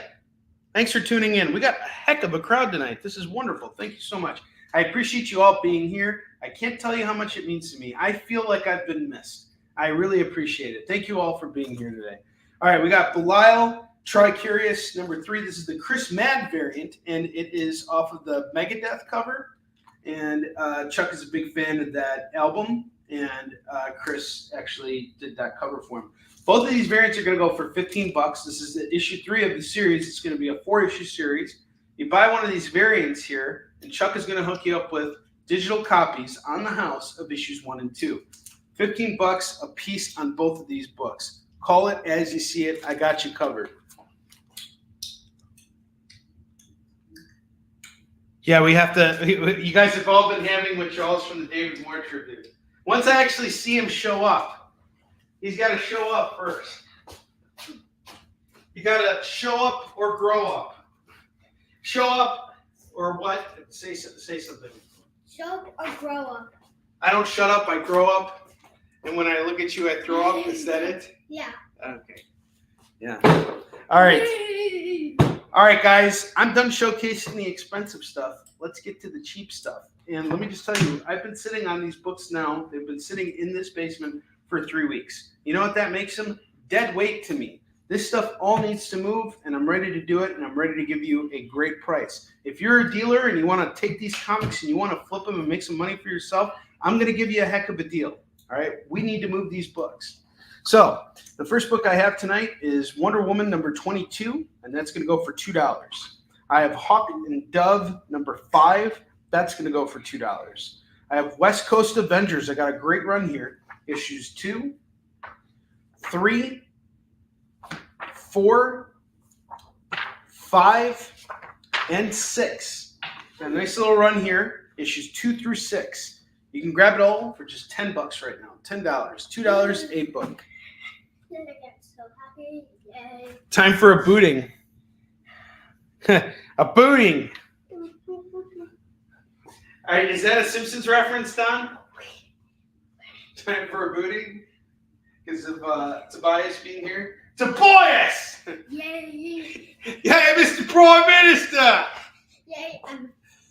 Thanks for tuning in. We got a heck of a crowd tonight. This is wonderful. Thank you so much. I appreciate you all being here. I can't tell you how much it means to me. I feel like I've been missed. I really appreciate it. Thank you all for being here today. All right, we got Belial Tricurious #3. This is the Chris Mad variant, and it is off of the Megadeth cover. And Chuck is a big fan of that album, and Chris actually did that cover for him. Both of these variants are going to go for $15. This is the issue 3 of the series. It's going to be a 4-issue series. You buy one of these variants here, and Chuck is going to hook you up with digital copies on the house of issues 1 and 2. $15 a piece on both of these books. Call it as you see it. I got you covered. Yeah, we have to. You guys have all been having withdrawals from the David Moore tribute. Once I actually see him show up, he's got to show up first. You got to show up or grow up. Show up or what? Say something. Show up or grow up. I don't shut up. I grow up. And when I look at you, I throw up. Is that it? Yeah. Okay. Yeah. All right. All right, guys. I'm done showcasing the expensive stuff. Let's get to the cheap stuff. And let me just tell you, I've been sitting on these books now. They've been sitting in this basement for 3 weeks. You know what that makes them? Dead weight to me. This stuff all needs to move, and I'm ready to do it, and I'm ready to give you a great price. If you're a dealer and you want to take these comics and you want to flip them and make some money for yourself, I'm going to give you a heck of a deal. All right? We need to move these books. So the first book I have tonight is Wonder Woman number 22, and that's going to go for $2. I have Hawk and Dove number 5. That's going to go for $2. I have West Coast Avengers. I got a great run here. Issues 2, 3, 4, 5, and 6. Got a nice little run here. Issues 2 through 6. You can grab it all for just $10 right now. $10. $2 a book. I get so happy. Yay. Time for a booting. A booting. All right, is that a Simpsons reference, Don? Time for a booting? Because of Tobias being here? Tobias! Yay! Yeah, Mr. Prime Minister! Yay!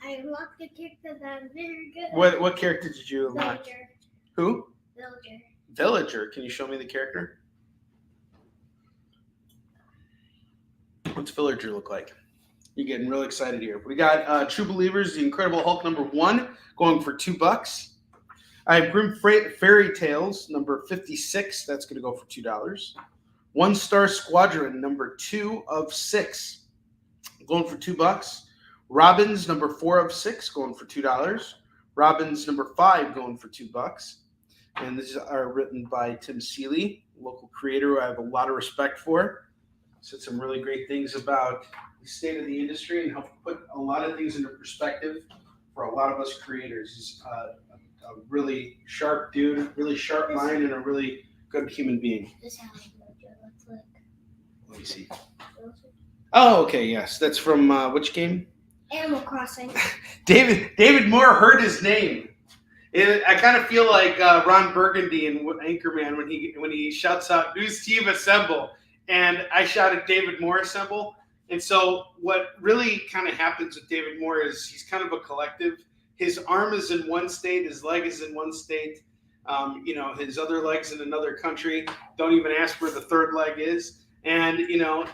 I unlocked the character that I'm very good. What character did you unlock? Villager. Who? Villager. Villager. Can you show me the character? What's Villager look like? You're getting real excited here. We got True Believers, The Incredible Hulk number 1, going for $2. I have Grim Fairy Tales number 56. That's going to go for $2. One Star Squadron number 2 of 6, going for $2. Robins number 4 of 6, going for $2. Robins number 5, going for $2. And these are written by Tim Seeley, local creator who I have a lot of respect for. Said some really great things about the state of the industry and helped put a lot of things into perspective for a lot of us creators. He's a really sharp dude, really sharp mind, and a really good human being. This is how Villager looks like. Let me see. Oh, okay, yes. That's from which game? Animal Crossing. David Moore heard his name. I kind of feel like Ron Burgundy in Anchorman when he shouts out, "News team assemble," and I shouted, "David Moore assemble." And so what really kind of happens with David Moore is he's kind of a collective. His arm is in one state, his leg is in one state, his other leg's in another country. Don't even ask where the third leg is. And,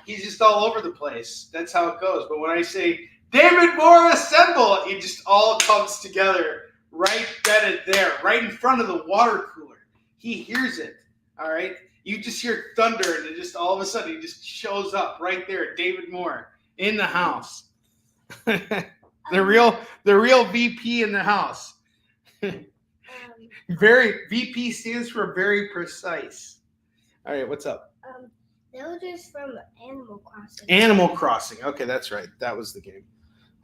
he's just all over the place. That's how it goes. But when I say, "David Moore assemble," it just all comes together right then and there, right in front of the water cooler. He hears it, all right? You just hear thunder, and it just all of a sudden he just shows up right there, David Moore, in the house. the real VP in the house. VP stands for very precise. All right, what's up? Villagers from Animal Crossing. Animal Crossing. Okay, that's right. That was the game.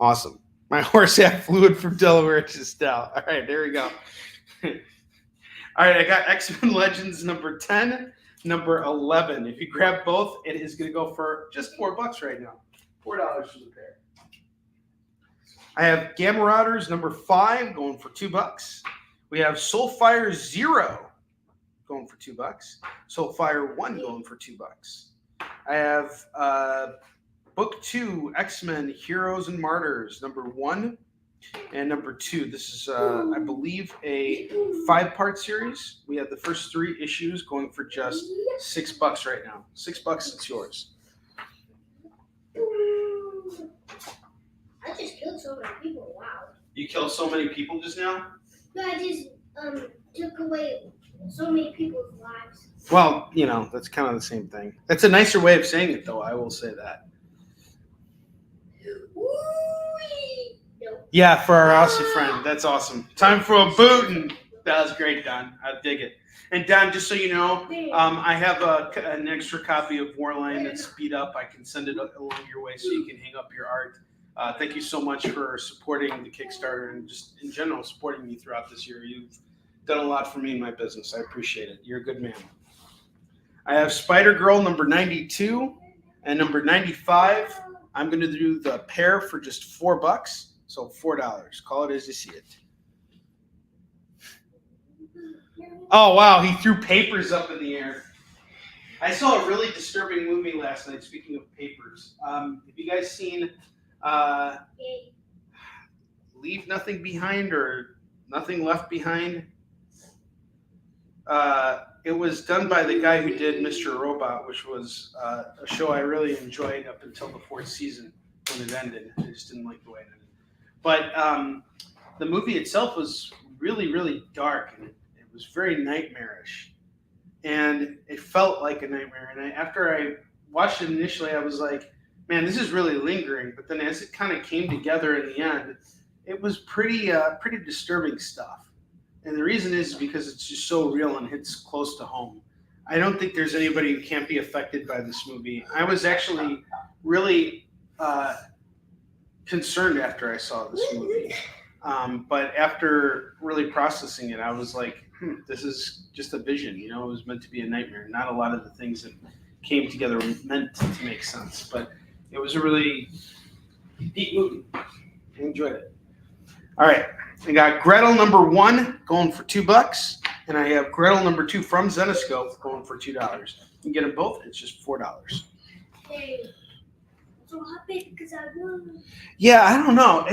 Awesome. My horse had fluid from Delaware to Stell. All right, there we go. All right, I got X-Men Legends number 10, number 11. If you grab both, it is going to go for just $4 right now. $4 for the pair. I have Gamma Marauders number 5 going for $2. We have Soulfire 0 going for $2. Soulfire 1 going for $2. I have Book 2, X-Men Heroes and Martyrs, number 1 and number 2. This is, I believe, a 5-part series. We have the first 3 issues going for just $6 right now. $6, it's yours. I just killed so many people. Wow. You killed so many people just now? No, I just took away so many people's lives. Well, that's kind of the same thing. That's a nicer way of saying it, though. I will say that. No. Yeah, for our Aussie friend. That's awesome. Time for a bootin'. That was great, Don. I dig it. And Don, just so you know, I have an extra copy of Warline that's beat up. I can send it along your way so you can hang up your art. Thank you so much for supporting the Kickstarter and just in general supporting me throughout this year. You've done a lot for me in my business. I appreciate it. You're a good man. I have Spider-Girl number 92 and number 95. I'm going to do the pair for just $4. So $4. Call it as you see it. Oh, wow. He threw papers up in the air. I saw a really disturbing movie last night, speaking of papers. Have you guys seen Leave Nothing Behind or Nothing Left Behind? It was done by the guy who did Mr. Robot, which was a show I really enjoyed up until the 4th season when it ended. I just didn't like the way it ended. But the movie itself was really, really dark, and it was very nightmarish. and it felt like a nightmare. And after I watched it initially, I was like, man, this is really lingering. But then as it kind of came together in the end, it was pretty disturbing stuff. And the reason is because it's just so real and hits close to home. I don't think there's anybody who can't be affected by this movie. I was actually really concerned after I saw this movie. But after really processing it, I was like, this is just a vision. You know, it was meant to be a nightmare. Not a lot of the things that came together were meant to make sense. But it was a really deep movie. I enjoyed it. All right. I got Gretel number 1 going for $2. And I have Gretel number 2 from Zenoscope going for $2. You can get them both. It's just $4. Hey, I'm so happy because I won. Yeah, I don't know.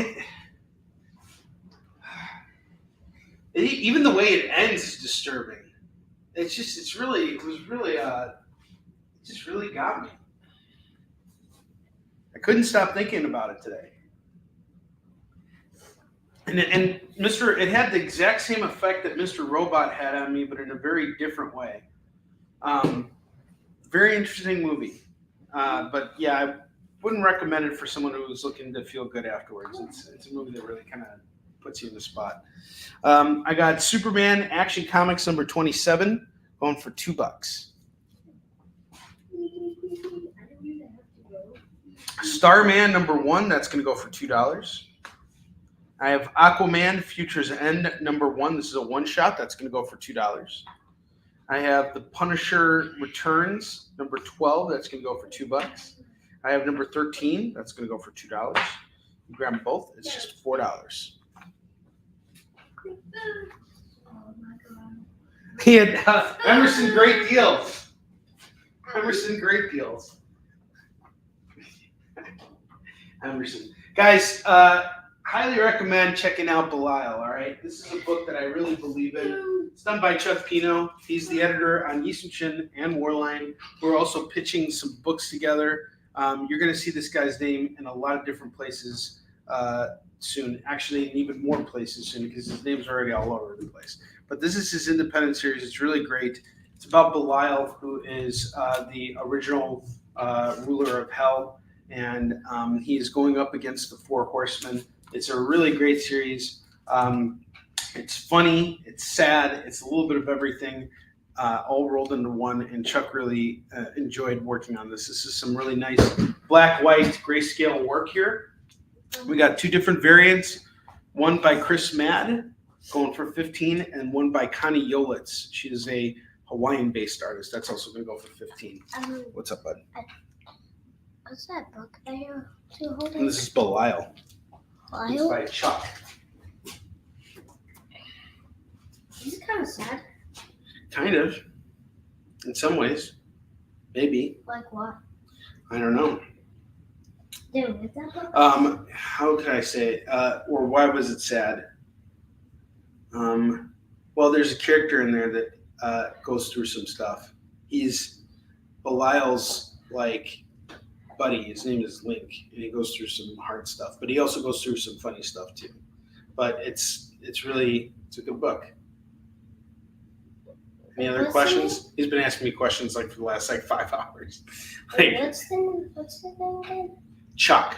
Even the way it ends is disturbing. It just really got me. I couldn't stop thinking about it today. And it had the exact same effect that Mr. Robot had on me, but in a very different way. Very interesting movie. But yeah, I wouldn't recommend it for someone who was looking to feel good afterwards. It's a movie that really kind of puts you in the spot. I got Superman Action Comics number 27 going for $2. Starman number 1, that's going to go for $2. I have Aquaman Future's End number 1. This is a one-shot. That's going to go for $2. I have The Punisher Returns number 12. That's going to go for $2. I have number 13. That's going to go for $2. You grab them both. It's just $4. Oh my god. He had Emerson Great Deals. Emerson Great Deals. Emerson. Guys, highly recommend checking out Belial, all right? This is a book that I really believe in. It's done by Chuck Pino. He's the editor on Yeaston and Warline. We're also pitching some books together. You're going to see this guy's name in a lot of different places soon. Actually, in even more places soon because his name's already all over the place. But this is his independent series. It's really great. It's about Belial, who is the original ruler of hell. And he is going up against the 4 horsemen. It's a really great series. It's funny, it's sad, it's a little bit of everything, all rolled into one. And Chuck really enjoyed working on this. This is some really nice black-white grayscale work here. We got 2 different variants. One by Chris Madd, going for $15, and one by Connie Yolitz. She is a Hawaiian-based artist. That's also going to go for $15. What's up, bud? What's that book that you're holding? And this is Belial. It's by Chuck. This is kind of sad. Kind of. In some ways. Maybe. Like what? I don't know. Did you read that book? How could I say it? Or why was it sad? Well, there's a character in there that goes through some stuff. He's Belial's, like, buddy. His name is Link, and he goes through some hard stuff, but he also goes through some funny stuff too. But it's a good book. Any other questions? He's been asking me questions like for the last 5 hours. What's the name again? Chuck.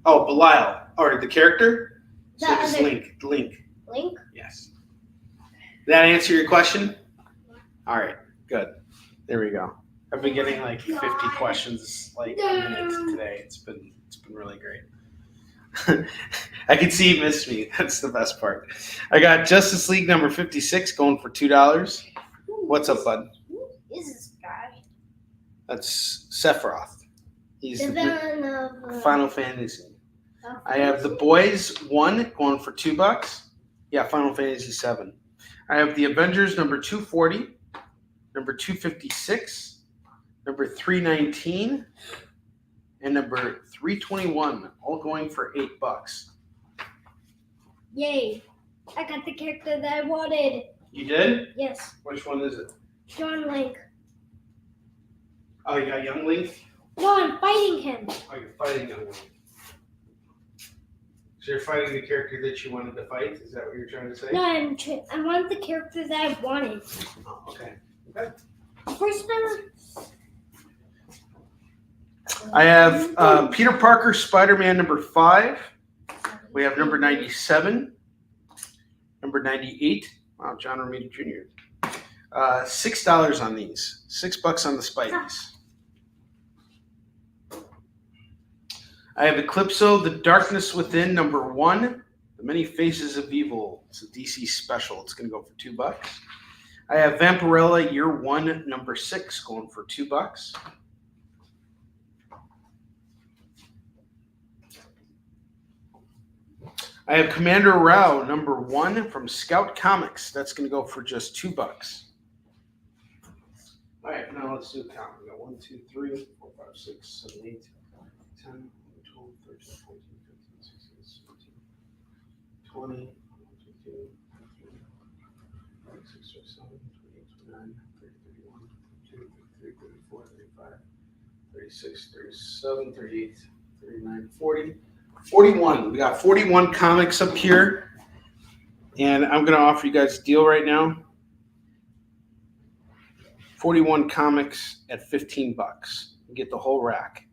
Oh, Belial. Or the character? So The it's other- Link. Link? Yes. Did that answer your question? All right. Good. There we go. I've been getting like 50 questions a minute today. It's been really great. I can see you missed me. That's the best part. I got Justice League number 56 going for $2. What's up, bud? Who is this guy? That's Sephiroth. He's The the villain of Final Fantasy. I have The Boys 1 going for $2. Yeah, Final Fantasy 7. I have The Avengers number 240, number 256, number 319, and number 321, all going for $8. Yay! I got the character that I wanted. You did? Yes, Which one is it? John Link. Oh, you got Young Link? No, I'm fighting him. Oh, you're fighting Young Link. So you're fighting the character that you wanted to fight? Is that what you're trying to say? No, I want the character that I wanted. Oh, okay. First number. I have Peter Parker, Spider-Man number 5. We have number 97, number 98. Wow, John Romita Jr. $6 on these. $6 on the Spideys. I have Eclipso, The Darkness Within, number 1. The Many Faces of Evil. It's a DC special. It's going to go for $2. I have Vampirella, Year 1, number 6, going for $2. I have Commander Rao, number 1 from Scout Comics. That's going to go for just $2. All right, now let's do a count. We got 1, 2, 3, 4, 5, 6, 7, 8, 10, 12, 13, 14, 15, 16, 17, 20, 22, 26, 27, 28, 29, 30, 31, 32, 33, 34, 35, 36, 37, 38, 39, 40. 41. We got 41 comics up here, and I'm going to offer you guys a deal right now. 41 comics at $15. You get the whole rack.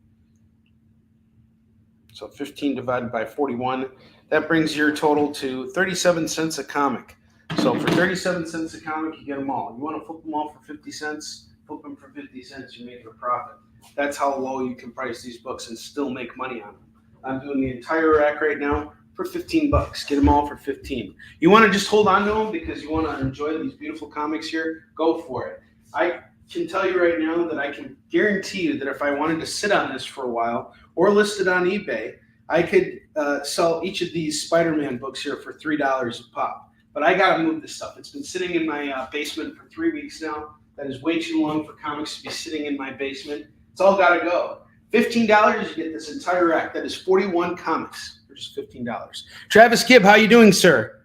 So 15 divided by 41. That brings your total to 37 cents a comic. So for 37 cents a comic, you get them all. You want to flip them all for 50 cents? Flip them for 50 cents, you make a profit. That's how low you can price these books and still make money on them. I'm doing the entire rack right now for $15. Get them all for 15. You want to just hold on to them because you want to enjoy these beautiful comics here? Go for it. I can tell you right now that I can guarantee you that if I wanted to sit on this for a while or list it on eBay, I could sell each of these Spider-Man books here for $3 a pop. But I got to move this stuff. It's been sitting in my basement for 3 weeks now. That is way too long for comics to be sitting in my basement. It's all got to go. $15, you get this entire rack. That is 41 comics for just $15. Travis Gibb, how you doing, sir?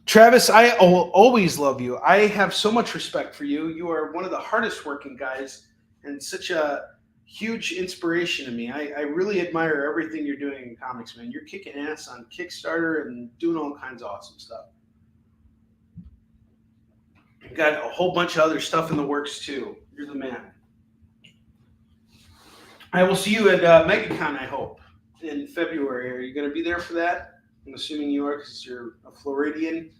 Travis, I always love you. I have so much respect for you. You are one of the hardest working guys and such a huge inspiration to me. I really admire everything you're doing in comics, man. You're kicking ass on Kickstarter and doing all kinds of awesome stuff. You've got a whole bunch of other stuff in the works, too. You're the man. I will see you at MegaCon, I hope, in February. Are you going to be there for that? I'm assuming you are because you're a Floridian.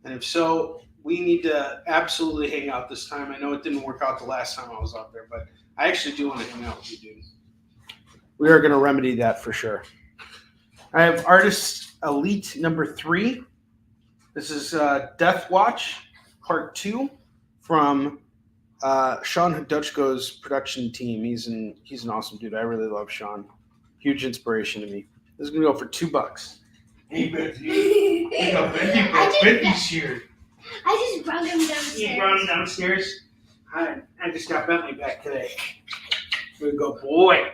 And if so, we need to absolutely hang out this time. I know it didn't work out the last time I was out there, but I actually do want to hang out with you, dude. We are going to remedy that for sure. I have Artist Elite number 3. This is Death Watch. Part 2 from Sean Hudutchko's production team. He's an awesome dude. I really love Sean. Huge inspiration to me. This is gonna go for $2. Hey, Betsy. I got Bentley's here. I just brought him downstairs. You brought him downstairs? I just got Bentley back today. Good boy.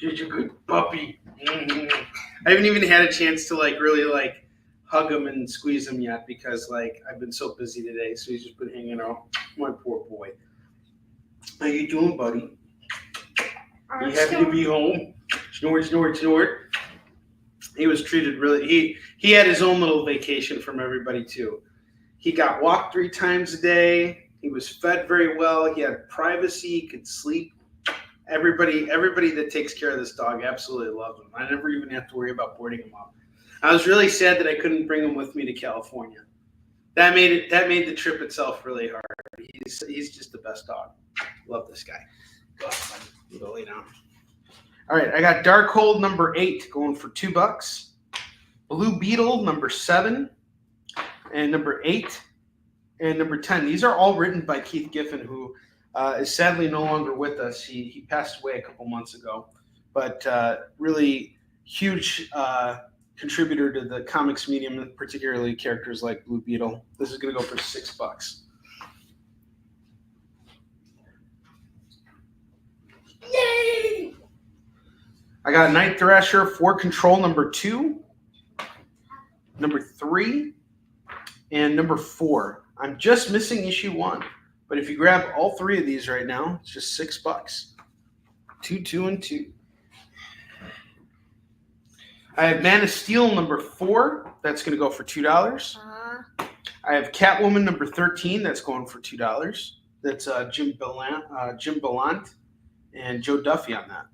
Such a good puppy. I haven't even had a chance to really hug him and squeeze him yet because I've been so busy today. So he's just been hanging out. My poor boy. How you doing, buddy? Are you happy to be home? Snort, snort, snort. He was treated really. He had his own little vacation from everybody too. He got walked 3 times a day. He was fed very well. He had privacy. He could sleep. Everybody that takes care of this dog absolutely loved him. I never even have to worry about boarding him up. I was really sad that I couldn't bring him with me to California. That made the trip itself really hard. He's just the best dog. Love this guy. Go ahead, buddy. Go lay down. All right, I got Darkhold number 8 going for $2. Blue Beetle number 7 and number 8 and number 10. These are all written by Keith Giffen, who is sadly no longer with us. He passed away a couple months ago, but really huge contributor to the comics medium, particularly characters like Blue Beetle. This is going to go for $6. Yay! I got Night Thrasher 4 Control number 2, number 3, and number 4. I'm just missing issue 1, but if you grab all 3 of these right now, it's just $6. 2, 2, and 2. I have Man of Steel number 4, That's going to go for $2. I have Catwoman number 13. That's going for $2. That's Jim Ballant and Joe Duffy on that.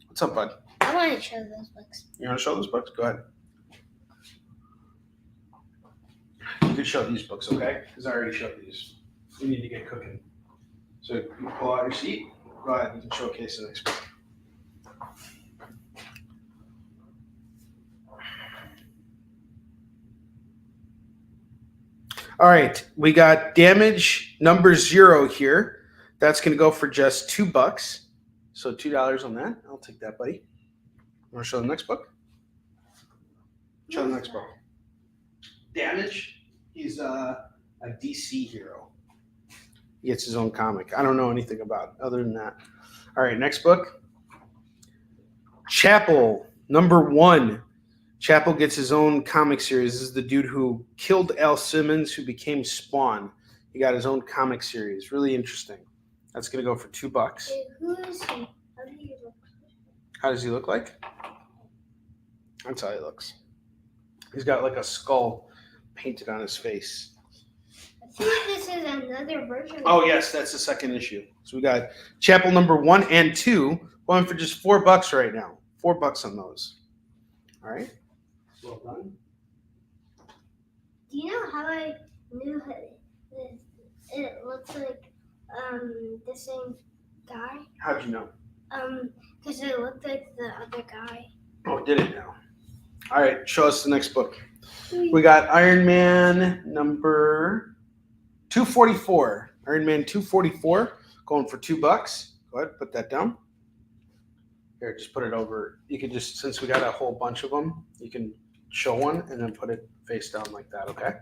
What's up, bud? I want to show those books. You want to show those books? Go ahead. You can show these books, okay? Because I already showed these. We need to get cooking. So you pull out your seat. Go ahead. You can showcase the next book. All right, we got Damage number 0 here. That's going to go for just $2. So $2 on that. I'll take that, buddy. You want to show the next book? Show the next book. Damage. He's a DC hero. He gets his own comic. I don't know anything about it other than that. All right, next book. Chapel number 1. Chapel gets his own comic series. This is the dude who killed Al Simmons, who became Spawn. He got his own comic series. Really interesting. That's going to go for $2. Hey, who is he? How do you look? How does he look like? That's how he looks. He's got like a skull painted on his face. I think this is another version. Oh, yes, that's the second issue. So we got Chapel number 1 and 2 going for just $4 right now. $4 on those. All right. Well done. Do you know how I knew it looks like the same guy? How'd you know? Because it looked like the other guy. Oh, did it now? All right, show us the next book. We got Iron Man number 244. Iron Man 244 going for $2. Go ahead, put that down. Here, just put it over. You can just, since we got a whole bunch of them, you can show one and then put it face down like that, okay?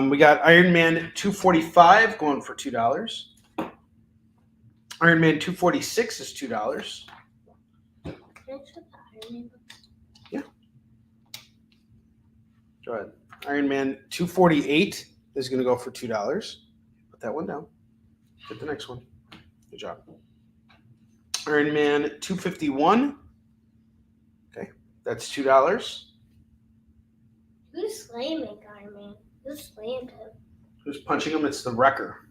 We got Iron Man 245 going for $2. Iron Man 246 is $2. Can I show the Iron Man book? Yeah. Go ahead. Iron Man 248 is going to go for $2. Put that one down. Get the next one. Good job. Iron Man 251. Okay, that's $2. Who's slamming Iron Man? Who slammed him? Who's punching him? It's the Wrecker.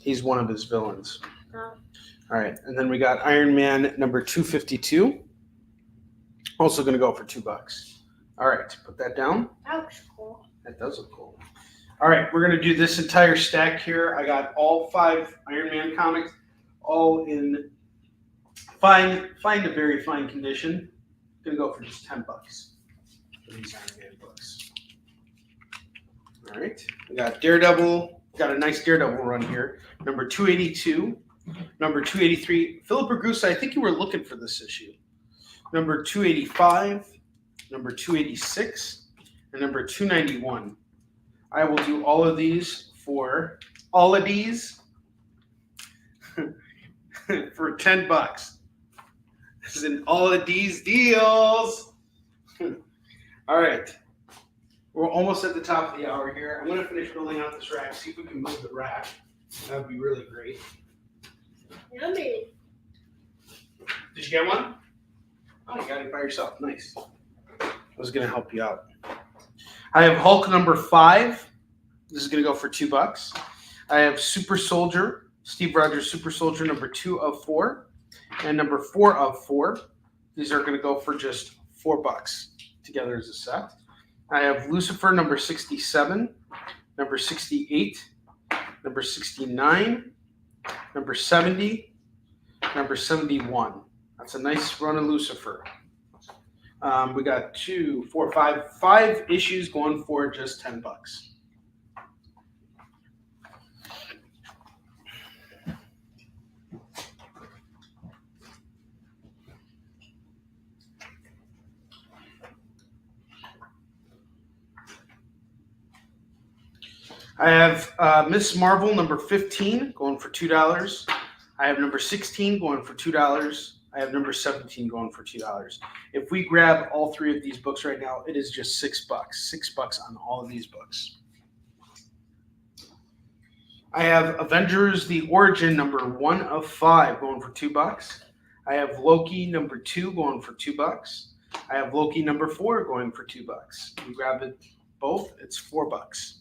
He's one of his villains. Oh. All right, and then we got Iron Man number 252. Also going to go for $2. All right, put that down. That looks cool. That does look cool. All right, we're going to do this entire stack here. I got all 5 Iron Man comics, all in fine to very fine condition. Going to go for just $10 for these Iron Man books. All right, we got Daredevil. Got a nice Daredevil run here. Number 282, number 283. Philip Ragusa, I think you were looking for this issue. Number 285, number 286, and number 291. I will do all of these for for $10. This is in all of these deals. All right. We're almost at the top of the hour here. I'm going to finish building out this rack, see if we can move the rack. That would be really great. Yummy. Did you get one? Oh, you got it by yourself. Nice. I was going to help you out. I have Hulk number 5. This is going to go for $2. I have Super Soldier, Steve Rogers Super Soldier number 2 of 4, and number 4 of 4. These are going to go for just $4 together as a set. I have Lucifer number 67, number 68, number 69, number 70, number 71. That's a nice run of Lucifer. We got 2, 4, 5 issues going for just $10. I have Miss Marvel number 15 going for $2. I have number 16 going for $2. I have number 17 going for $2. If we grab all 3 of these books right now, it is just $6. $6 on all of these books. I have Avengers: The Origin number 1 of 5 going for $2. I have Loki number 2 going for $2. I have Loki number 4 going for $2. You grab it both, it's $4.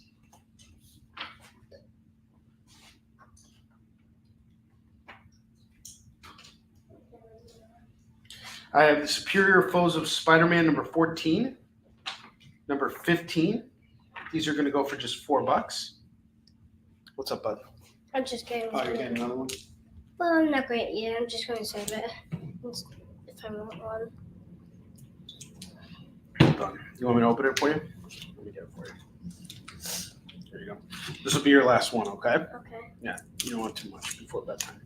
I have the Superior Foes of Spider-Man number 14, number 15. These are going to go for just $4. What's up, bud? I'm just getting Oh, you're getting another one? Well, I'm not great yet. I'm just going to save it if I want one. Done. You want me to open it for you? Let me get it for you. There you go. This will be your last one, okay? Okay. Yeah, you don't want too much before bedtime.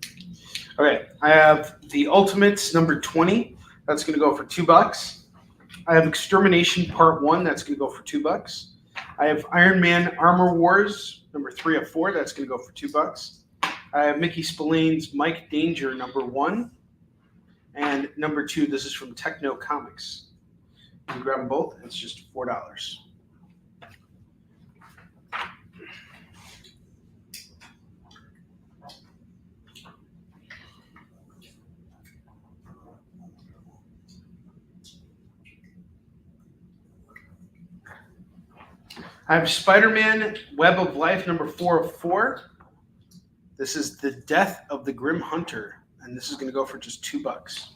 Okay, I have the Ultimates number 20. That's going to go for $2. I have Extermination Part 1. That's going to go for $2. I have Iron Man Armor Wars number 3 of 4. That's going to go for $2. I have Mickey Spillane's Mike Danger number 1 and number 2. This is from Techno Comics. You can grab them both. It's just $4. I have Spider-Man Web of Life number 4 of 4. This is The Death of the Grim Hunter, and this is going to go for just $2.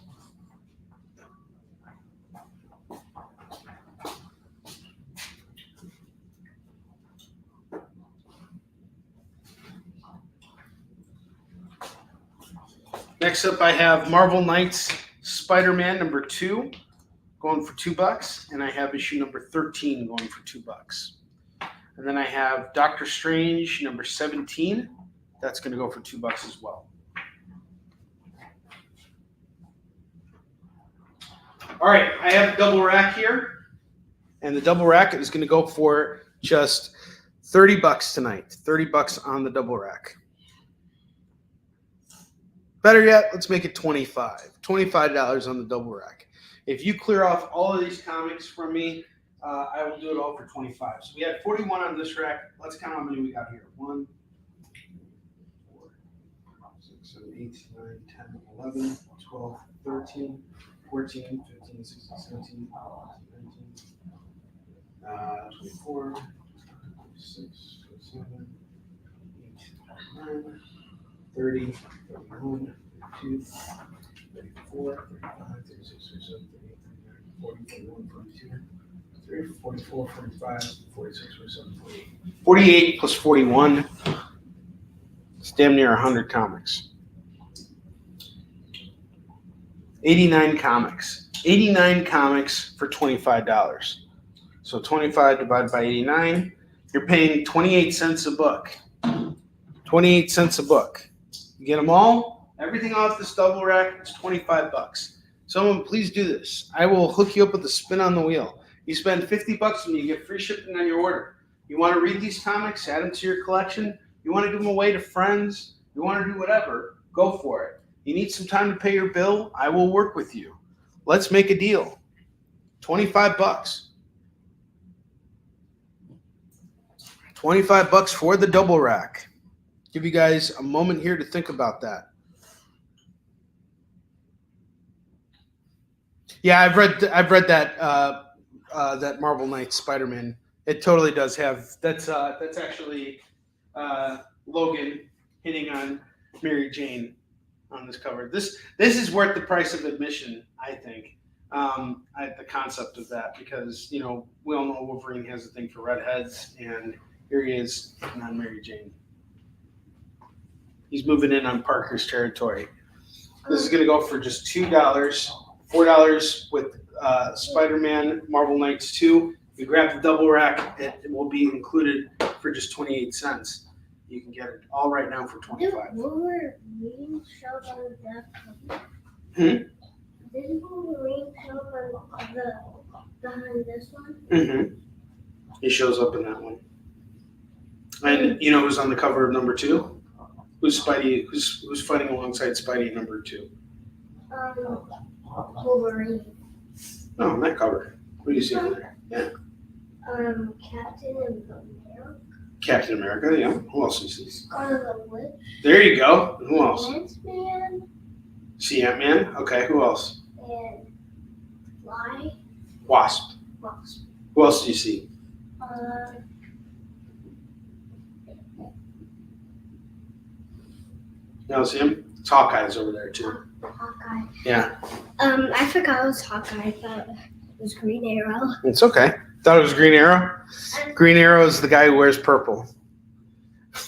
Next up, I have Marvel Knights Spider-Man number 2 going for $2, and I have issue number 13 going for $2. And then I have Doctor Strange number 17. That's going to go for $2 as well. All right, I have a double rack here, and the double rack is going to go for just $30 tonight. $30 on the double rack. Better yet, let's make it $25. $25 on the double rack. If you clear off all of these comics from me, I will do it all for $25. So we had 41 on this rack. Let's count how many we got here. 1, 4, 6, 7, 8, 9, 10, 11, 12, 13, 14, 15, 16, 17, 19, 24, 26, 27, 8, 9, 30, 31, 32, 34, 35, 36, 37, 38, 39, 40, 41, 42. 44, 45, 46, 47, 48. 48 plus 41. It's damn near 100 comics. 89 comics. 89 comics for $25. So 25 divided by 89, you're paying 28 cents a book. 28 cents a book. You get them all, everything off this double rack, it's $25. Someone please do this. I will hook you up with a spin on the wheel. You spend $50 and you get free shipping on your order. You want to read these comics, add them to your collection. You want to give them away to friends. You want to do whatever, go for it. You need some time to pay your bill, I will work with you. Let's make a deal. $25. $25 for the double rack. Give you guys a moment here to think about that. Yeah, I've read that. That Marvel Knights Spider-Man, it totally does have. That's actually Logan hitting on Mary Jane on this cover. This is worth the price of admission, I think. The concept of that, because we all know Wolverine has a thing for redheads, and here he is hitting on Mary Jane. He's moving in on Parker's territory. This is going to go for just $2, $4 with Spider-Man Marvel Knights 2. You grab the double rack, it will be included for just 28 cents. You can get it all right now for $25. Did Wolverine show up on that cover? Did Wolverine show up on behind this one? Mm-hmm. He shows up in that one. And you know who's on the cover of number 2? Who's Spidey? Who's fighting alongside Spidey number 2? Wolverine. No, on that cover. What do you see on there? Yeah. Captain America. Captain America, yeah. Who else is this? The Witch. There you go. Who else? Ant-Man. See Ant-Man? Okay, who else? And Fly. Wasp. Wasp. Who else do you see? You don't see him? It's Hawkeye's over there too. Hawkeye. Yeah. I forgot it was Hawkeye. I thought it was Green Arrow. It's okay. Thought it was Green Arrow? Green Arrow is the guy who wears purple.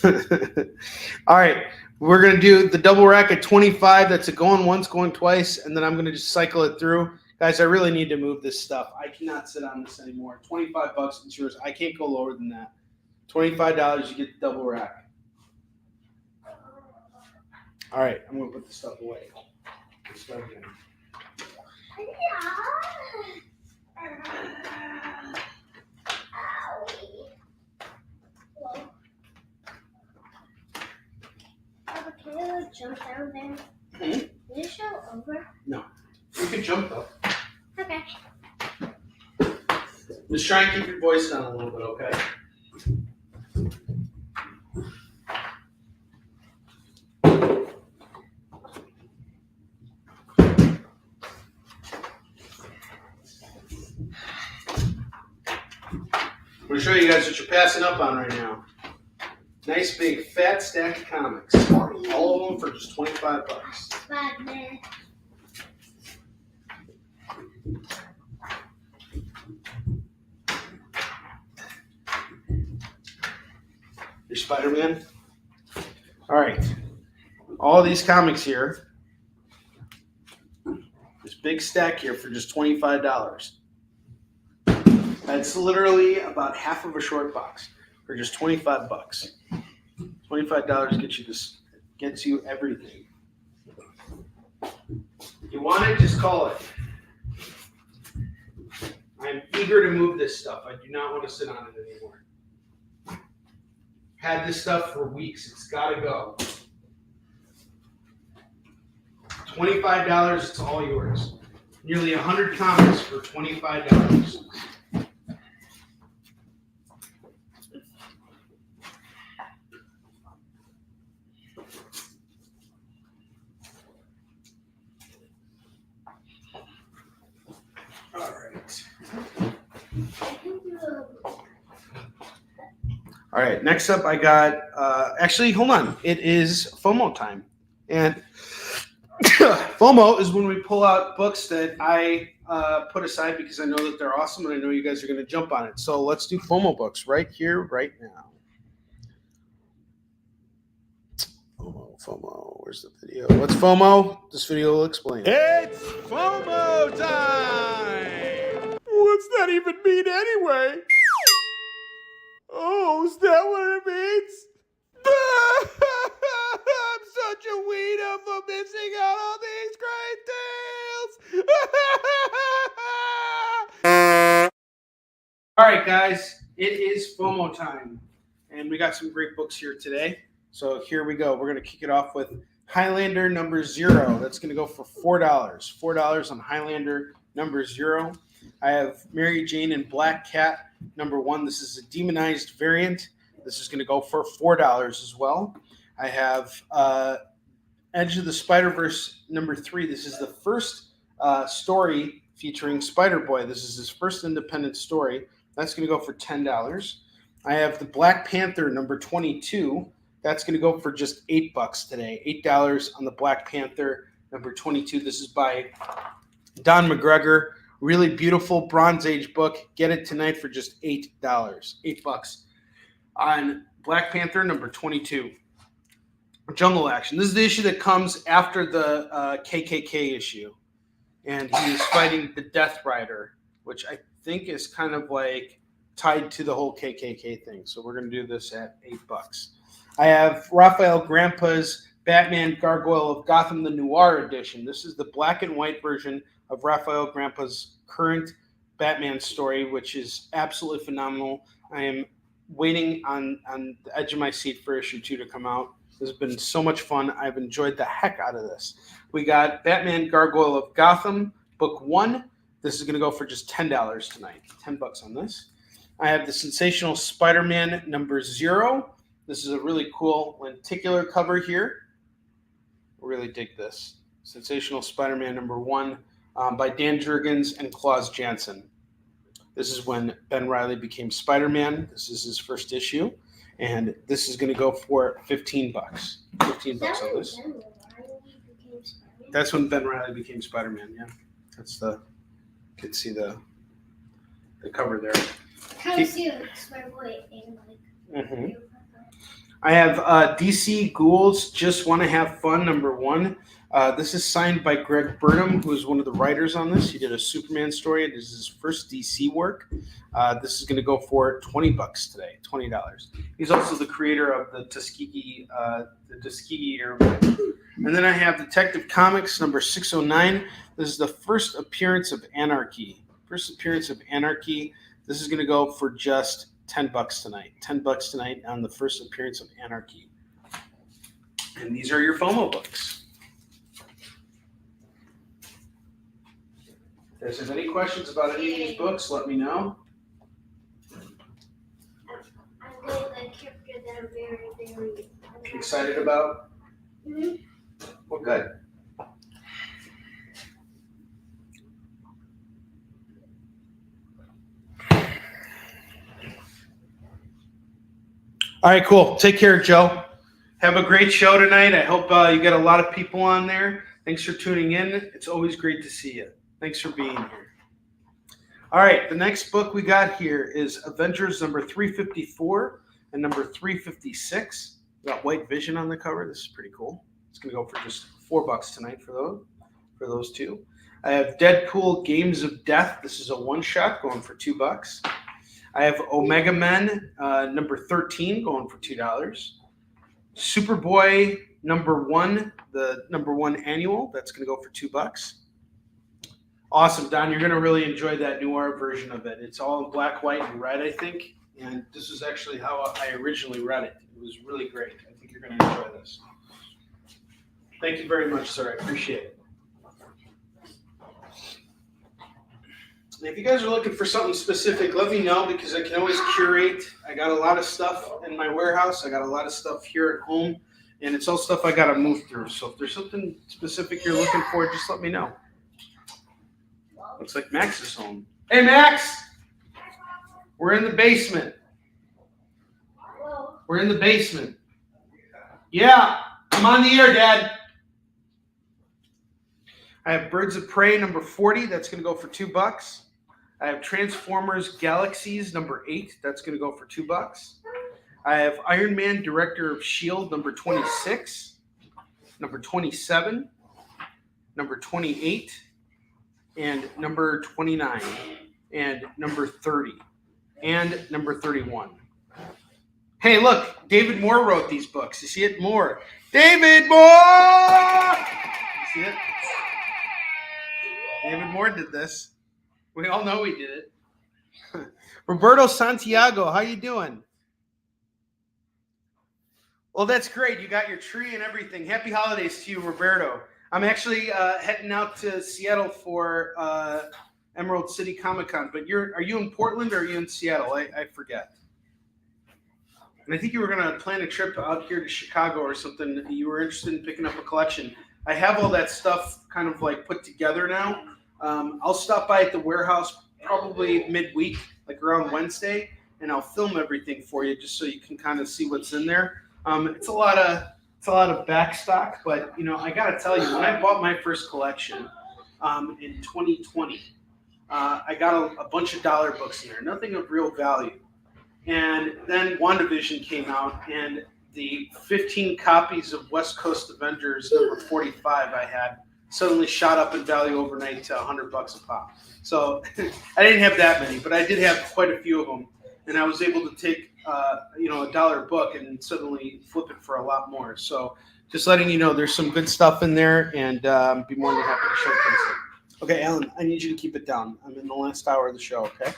All right. We're going to do the double rack at 25. That's a going once, going twice. And then I'm going to just cycle it through. Guys, I really need to move this stuff. I cannot sit on this anymore. $25, it's yours. I can't go lower than that. $25, you get the double rack. All right, I'm going to put this stuff away. Let's start again. Can you jump down there? Hmm? Can you show over? No. You can jump, though. Okay. Just try and keep your voice down a little bit, okay? I'm going to show you guys what you're passing up on right now. Nice big fat stack of comics. All of them for just $25. Bad man. Your Spider-Man. All right. All these comics here. This big stack here for just $25. That's literally about half of a short box for just $25. $25 gets you everything. You want it, just call it. I'm eager to move this stuff. I do not want to sit on it anymore. Had this stuff for weeks. It's got to go. $25, it's all yours. Nearly 100 comics for $25. All right, next up I got, actually, hold on. It is FOMO time. And FOMO is when we pull out books that I put aside because I know that they're awesome and I know you guys are going to jump on it. So let's do FOMO books right here, right now. FOMO, where's the video? What's FOMO? This video will explain it. It's FOMO time! What's that even mean anyway? Oh, is that what it means? I'm such a weirdo for missing out on these great tales! All right, guys, it is FOMO time. And we got some great books here today. So here we go. We're going to kick it off with Highlander number 0. That's going to go for $4. $4 on Highlander number 0. I have Mary Jane and Black Cat number 1. This is a demonized variant. This is going to go for $4 as well. I have Edge of the Spider-Verse number 3. This is the first story featuring Spider-Boy. This is his first independent story. That's going to go for $10. I have the Black Panther number 22. That's going to go for just $8 today. $8 on the Black Panther number 22. This is by Don McGregor. Really beautiful Bronze Age book. Get it tonight for just $8. $8 on Black Panther number 22. Jungle Action. This is the issue that comes after the KKK issue. And he is fighting the Death Rider, which I think is kind of like tied to the whole KKK thing. So we're going to do this at $8. I have Raphael Grampa's Batman Gargoyle of Gotham, the Noir edition. This is the black and white version of Raphael Grampa's current Batman story, which is absolutely phenomenal. I am waiting on the edge of my seat for issue 2 to come out. This has been so much fun. I've enjoyed the heck out of this. We got Batman Gargoyle of Gotham, book 1. This is going to go for just $10 tonight. $10 on this. I have the Sensational Spider-Man number 0. This is a really cool lenticular cover here. I really dig this. Sensational Spider-Man number 1. by Dan Jurgens and Klaus Janson. This is when Ben Reilly became Spider-Man. This is his first issue, and this is going to go for $15. $15 on this. That's when Ben Reilly became Spider-Man. Yeah, that's the. You can see the cover there. Kind of see my boy in like. I have DC Ghouls Just Want to Have Fun #1. This is signed by Greg Burnham, who is one of the writers on this. He did a Superman story. This is his first DC work. This is going to go for $20 today, $20. He's also the creator of the Tuskegee Airplane. And then I have Detective Comics #609. This is the first appearance of Anarchy. This is going to go for just $10 tonight. $10 tonight on the first appearance of Anarchy. And these are your FOMO books. If there's any questions about any of these books, let me know. I'm going to character that I'm very, very Excited about? Mm-hmm. Well, good. All right, cool. Take care, Joe. Have a great show tonight. I hope you get a lot of people on there. Thanks for tuning in. It's always great to see you. Thanks for being here. All right, the next book we got here is Avengers #354 and #356. We got White Vision on the cover. This is pretty cool. It's going to go for just $4 tonight for those two. I have Deadpool Games of Death. This is a one-shot going for $2. I have Omega Men #13 going for $2. Superboy #1, the #1 annual. That's going to go for $2. Awesome, Don. You're going to really enjoy that noir version of it. It's all in black, white, and red, I think. And this is actually how I originally read it. It was really great. I think you're going to enjoy this. Thank you very much, sir. I appreciate it. If you guys are looking for something specific, let me know because I can always curate. I got a lot of stuff in my warehouse. I got a lot of stuff here at home, and it's all stuff I got to move through. So if there's something specific you're looking for, just let me know. Looks like Max is home. Hey, Max! We're in the basement. We're in the basement. Yeah, I'm on the air, Dad. I have Birds of Prey #40. That's going to go for $2. I have Transformers Galaxies #8. That's going to go for $2. I have Iron Man Director of S.H.I.E.L.D. #26, #27, #28, and #29, and #30, and #31. Hey, look, David Moore wrote these books. You see it? Moore. David Moore! You see it? David Moore did this. We all know he did it. Roberto Santiago, how you doing? Well, that's great. You got your tree and everything. Happy holidays to you, Roberto. I'm actually heading out to Seattle for Emerald City Comic Con. But are you in Portland or are you in Seattle? I forget. And I think you were going to plan a trip out here to Chicago or something. You were interested in picking up a collection. I have all that stuff kind of like put together now. I'll stop by at the warehouse probably midweek, like around Wednesday, and I'll film everything for you just so you can kind of see what's in there. It's a lot of back stock, but I gotta tell you, when I bought my first collection in 2020, I got a bunch of dollar books in there, nothing of real value. And then WandaVision came out, and the 15 copies of West Coast Avengers #45 I had suddenly shot up in value overnight to $100 a pop. So I didn't have that many, but I did have quite a few of them, and I was able to take a dollar book and suddenly flip it for a lot more. So just letting you know, there's some good stuff in there, and be more than happy to showcase it. Okay, Alan, I need you to keep it down. I'm in the last hour of the show. Okay,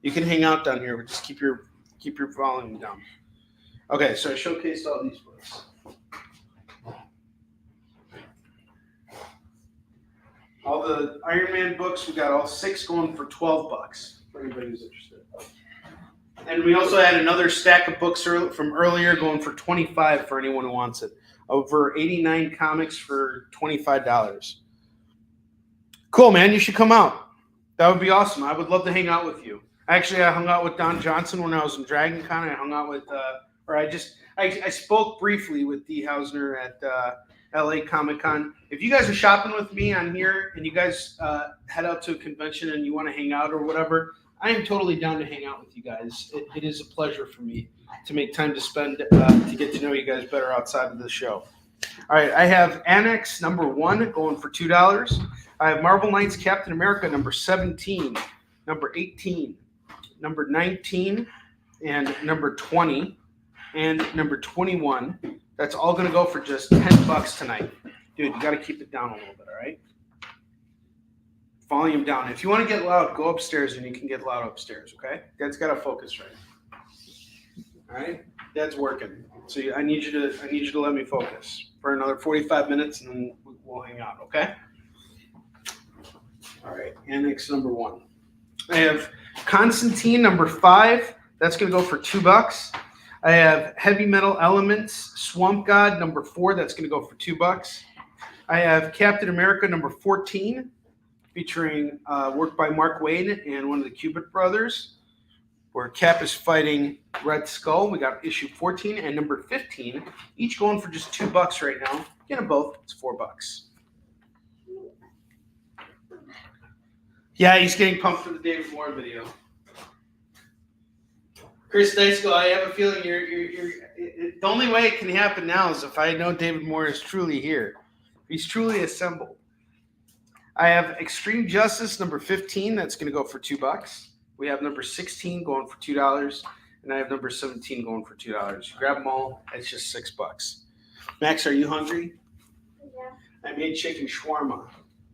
you can hang out down here, but just keep your volume down. Okay, so I showcased all these books. All the Iron Man books, we got all 6 going for $12 for anybody who's interested. And we also had another stack of books from earlier going for $25 for anyone who wants it. Over 89 comics for $25. Cool, man. You should come out. That would be awesome. I would love to hang out with you. Actually, I hung out with Don Johnson when I was in Dragon Con. I hung out with, I spoke briefly with Dee Hausner at LA Comic Con. If you guys are shopping with me on here and you guys head out to a convention and you want to hang out or whatever, I am totally down to hang out with you guys. It is a pleasure for me to make time to spend to get to know you guys better outside of the show. All right, I have Annex number 1 going for $2. I have Marvel Knights Captain America number 17, number 18, number 19, and number 20, and number 21. That's all going to go for just $10 tonight. Dude, you got to keep it down a little bit, all right? Volume down. If you want to get loud, go upstairs and you can get loud upstairs, okay? Dad's got to focus right now. All right? Dad's working. So I need you to let me focus for another 45 minutes and then we'll hang out, okay? All right, Annex number 1. I have Constantine number 5. That's going to go for $2. I have Heavy Metal Elements Swamp God number 4. That's going to go for $2. I have Captain America number 14, featuring work by Mark Waid and one of the Cubit brothers, where Cap is fighting Red Skull. We got issue 14 and number 15, each going for just $2 right now. Get them both. It's $4. Yeah, he's getting pumped for the David Moore video. Chris Dysko, I have a feeling you're the only way it can happen now is if I know David Moore is truly here. He's truly assembled. I have Extreme Justice number 15. That's going to go for $2. We have number 16 going for $2, and I have number 17 going for $2. You grab them all. It's just $6. Max, are you hungry? Yeah. I made chicken shawarma.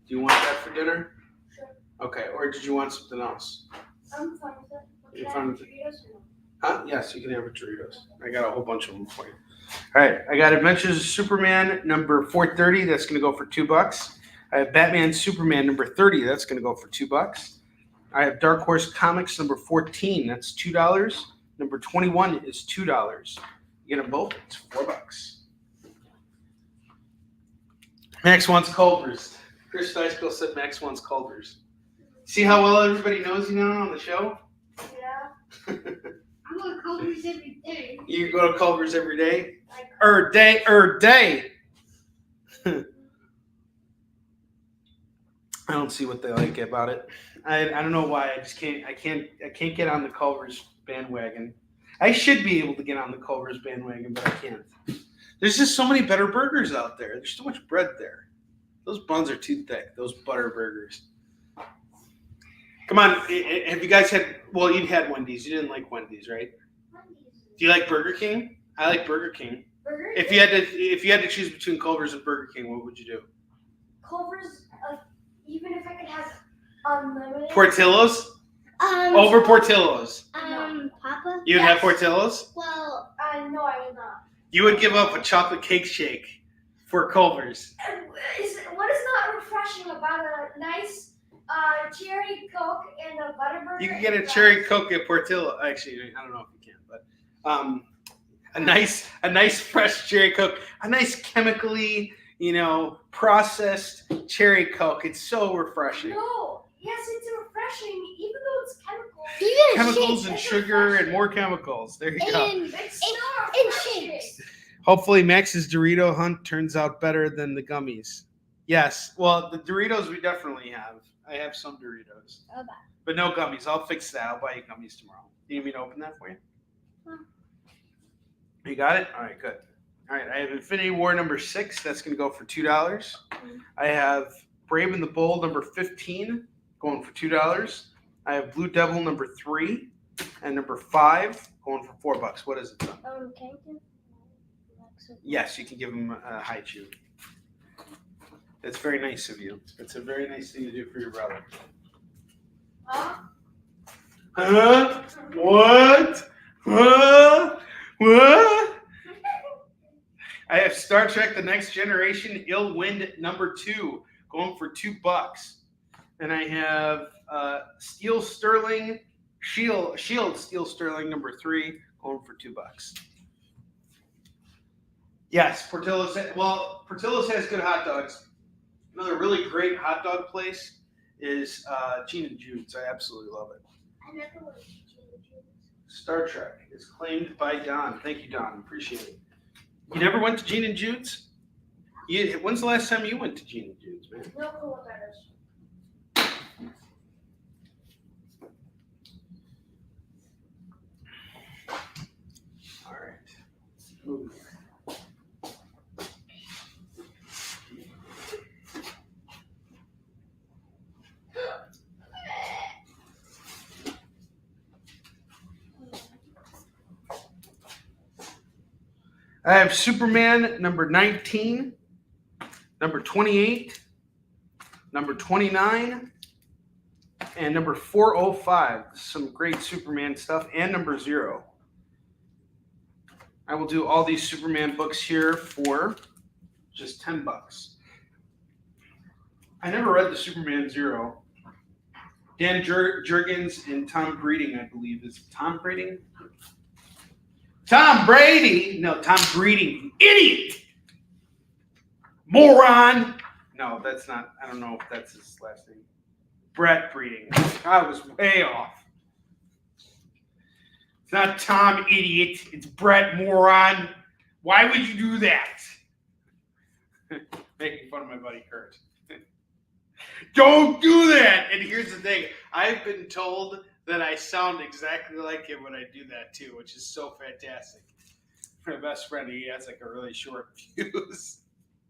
Do you want that for dinner? Sure. Okay. Or did you want something else? I'm fine with it. You're fine with it? Doritos or no? Huh? Yes, you can have a Doritos. I got a whole bunch of them for you. All right. I got Adventures of Superman number 430. That's going to go for $2. I have Batman Superman number 30. That's going to go for $2. I have Dark Horse Comics number 14. That's $2. Number 21 is $2. You get them both. It's $4. Max wants Culver's. Chris Dysko said Max wants Culver's. See how well everybody knows you now on the show? Yeah. I'm going to Culver's every day. You go to Culver's every day? Like, Day. I don't see what they like about it. I don't know why. I can't get on the Culver's bandwagon. I should be able to get on the Culver's bandwagon, but I can't. There's just so many better burgers out there. There's so much bread there. Those buns are too thick. Those butter burgers. Come on, have you guys had? Well, you had Wendy's. You didn't like Wendy's, right? Do you like Burger King? I like Burger King. Burger If you had to choose between Culver's and Burger King, what would you do? Culver's, even if I could have unlimited. Portillo's over Portillo's. Papa? You'd have Portillo's. Well, no, I would not. You would give up a chocolate cake shake for Culver's. What is not refreshing about a nice cherry Coke and a Butterburger? You can get a cherry Coke at Portillo. Actually, I don't know if you can, but a nice fresh cherry Coke, a nice chemically, processed cherry Coke. It's so refreshing. No, yes, it's refreshing, even though it's chemicals. Chemicals and sugar and more chemicals. There you go. It's not refreshing. Hopefully Max's Dorito hunt turns out better than the gummies. Yes. Well, the Doritos we definitely have. I have some Doritos. Okay. But no gummies. I'll fix that. I'll buy you gummies tomorrow. You need me to open that for you? You got it? All right, good. All right, I have Infinity War number 6. That's going to go for $2. I have Brave and the Bold number 15 going for $2. I have Blue Devil number 3 and number 5 going for $4. What is it, son? Can you Yes, you can give him a high chew. That's very nice of you. It's a very nice thing to do for your brother. Huh? What? Huh? What? I have Star Trek The Next Generation Ill Wind number 2 going for $2. And I have Shield Steel Sterling number 3 going for $2. Yes, Portillo's has good hot dogs. Another really great hot dog place is Gene and Jude's. I absolutely love it. I never went to Gene and Jude's. Star Trek is claimed by Don. Thank you, Don. Appreciate it. You never went to Gene and Jude's? When's the last time you went to Gene and Jude's, man? No clue what that is. All right. Moving here. I have Superman number 19, number 28, number 29, and number 405. Some great Superman stuff, and number 0. I will do all these Superman books here for just $10. I never read the Superman 0. Dan Jurgens and Tom Breeding, I believe. Is Tom Breeding? Tom Brady. No, Tom Breeding. Idiot. Moron. No, that's not. I don't know if that's his last name. Brett Breeding. I was way off. It's not Tom Idiot. It's Brett Moron. Why would you do that? Making fun of my buddy Kurt. Don't do that. And here's the thing. I've been told that I sound exactly like him when I do that too, which is so fantastic. My best friend, he has like a really short fuse.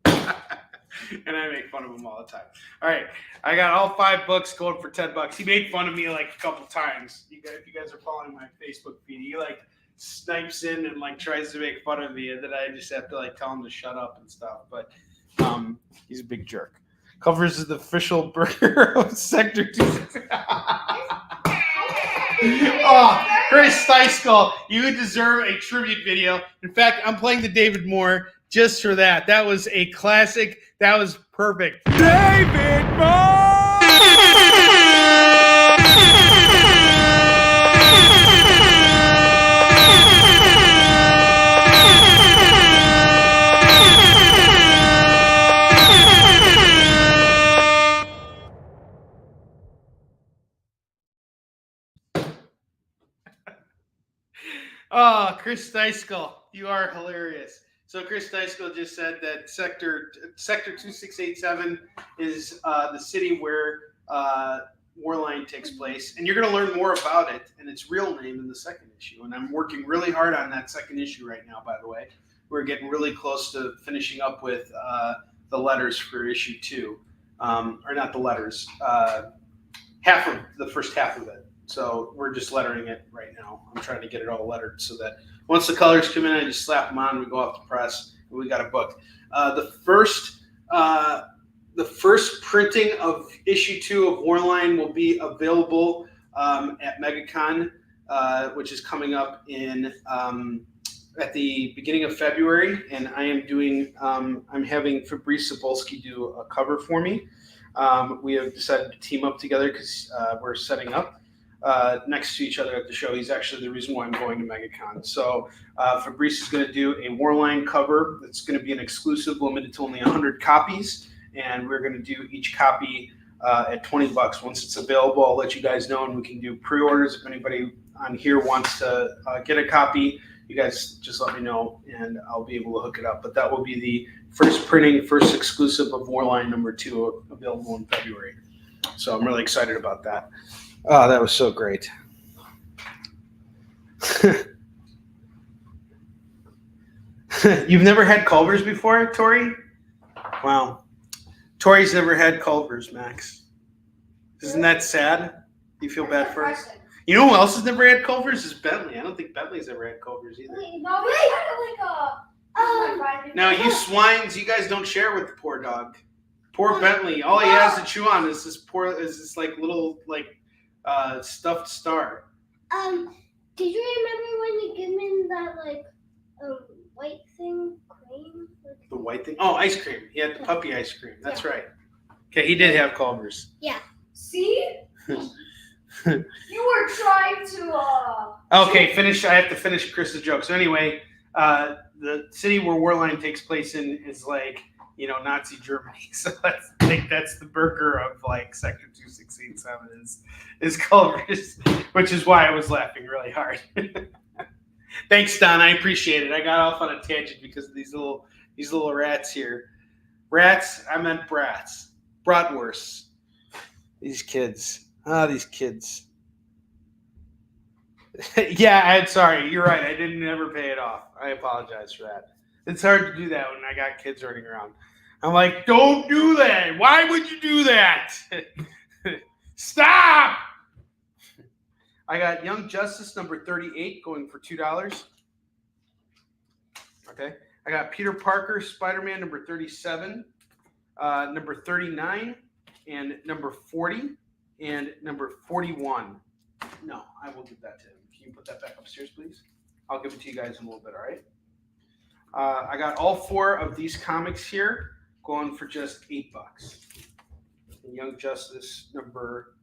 And I make fun of him all the time. All right, I got all 5 books going for $10. He made fun of me like a couple times. If you guys are following my Facebook feed, he like snipes in and like tries to make fun of me, and then I just have to like tell him to shut up and stuff. But he's a big jerk. Covers is the official burger of Sector 2. Oh, Chris Steiskal, you deserve a tribute video. In fact, I'm playing the David Moore just for that. That was a classic. That was perfect. David Moore! Oh, Chris Steiskal, you are hilarious. So Chris Steiskal just said that Sector 2687 is the city where Warline takes place, and you're going to learn more about it and its real name in the second issue. And I'm working really hard on that second issue right now, by the way. We're getting really close to finishing up with the letters for issue 2. Or not the letters, half of the first half of it. So we're just lettering it right now. I'm trying to get it all lettered so that once the colors come in, I just slap them on, we go off the press, and we got a book. The first printing of issue 2 of Warline will be available at MegaCon, which is coming up in at the beginning of February, and I am doing. I'm having Fabrice Cebulski do a cover for me. We have decided to team up together because we're setting up next to each other at the show. He's actually the reason why I'm going to MegaCon. So Fabrice is going to do a Warline cover. It's going to be an exclusive, limited to only 100 copies, and we're going to do each copy at $20. Once it's available, I'll let you guys know, and we can do pre-orders. If anybody on here wants to get a copy, you guys just let me know, and I'll be able to hook it up. But that will be the first printing, first exclusive of Warline number 2, available in February. So I'm really excited about that. Oh, that was so great. You've never had Culver's before, Tori? Wow. Tori's never had Culver's, Max. Isn't that sad? Do you feel bad for us? You know who else has never had Culver's is Bentley. I don't think Bentley's ever had Culver's either. No, we had like a. Now, you swines, you guys don't share with the poor dog. Poor Bentley. All he has to chew on is this like little like stuffed star. Did you remember when you gave me that like white thing cream? The white thing? Oh, ice cream. He had the puppy ice cream. That's right. Okay, he did have Culver's. Yeah. See? You were trying to Okay, finish. I have to finish Chris's joke. So anyway, the city where Warline takes place in is like, Nazi Germany. So I think that's the burger of like Sector 2687 is Culver's, which is why I was laughing really hard. Thanks, Don. I appreciate it. I got off on a tangent because of these little rats here. Rats, I meant brats. Bratwursts. These kids. These kids. Yeah, I'm sorry. You're right. I didn't ever pay it off. I apologize for that. It's hard to do that when I got kids running around. I'm like, don't do that. Why would you do that? Stop! I got Young Justice number 38 going for $2. Okay. I got Peter Parker Spider-Man number 37, number 39, and number 40, and number 41. No, I will give that to him. Can you put that back upstairs, please? I'll give it to you guys in a little bit, all right? I got all 4 of these comics here going for just $8. And Young Justice number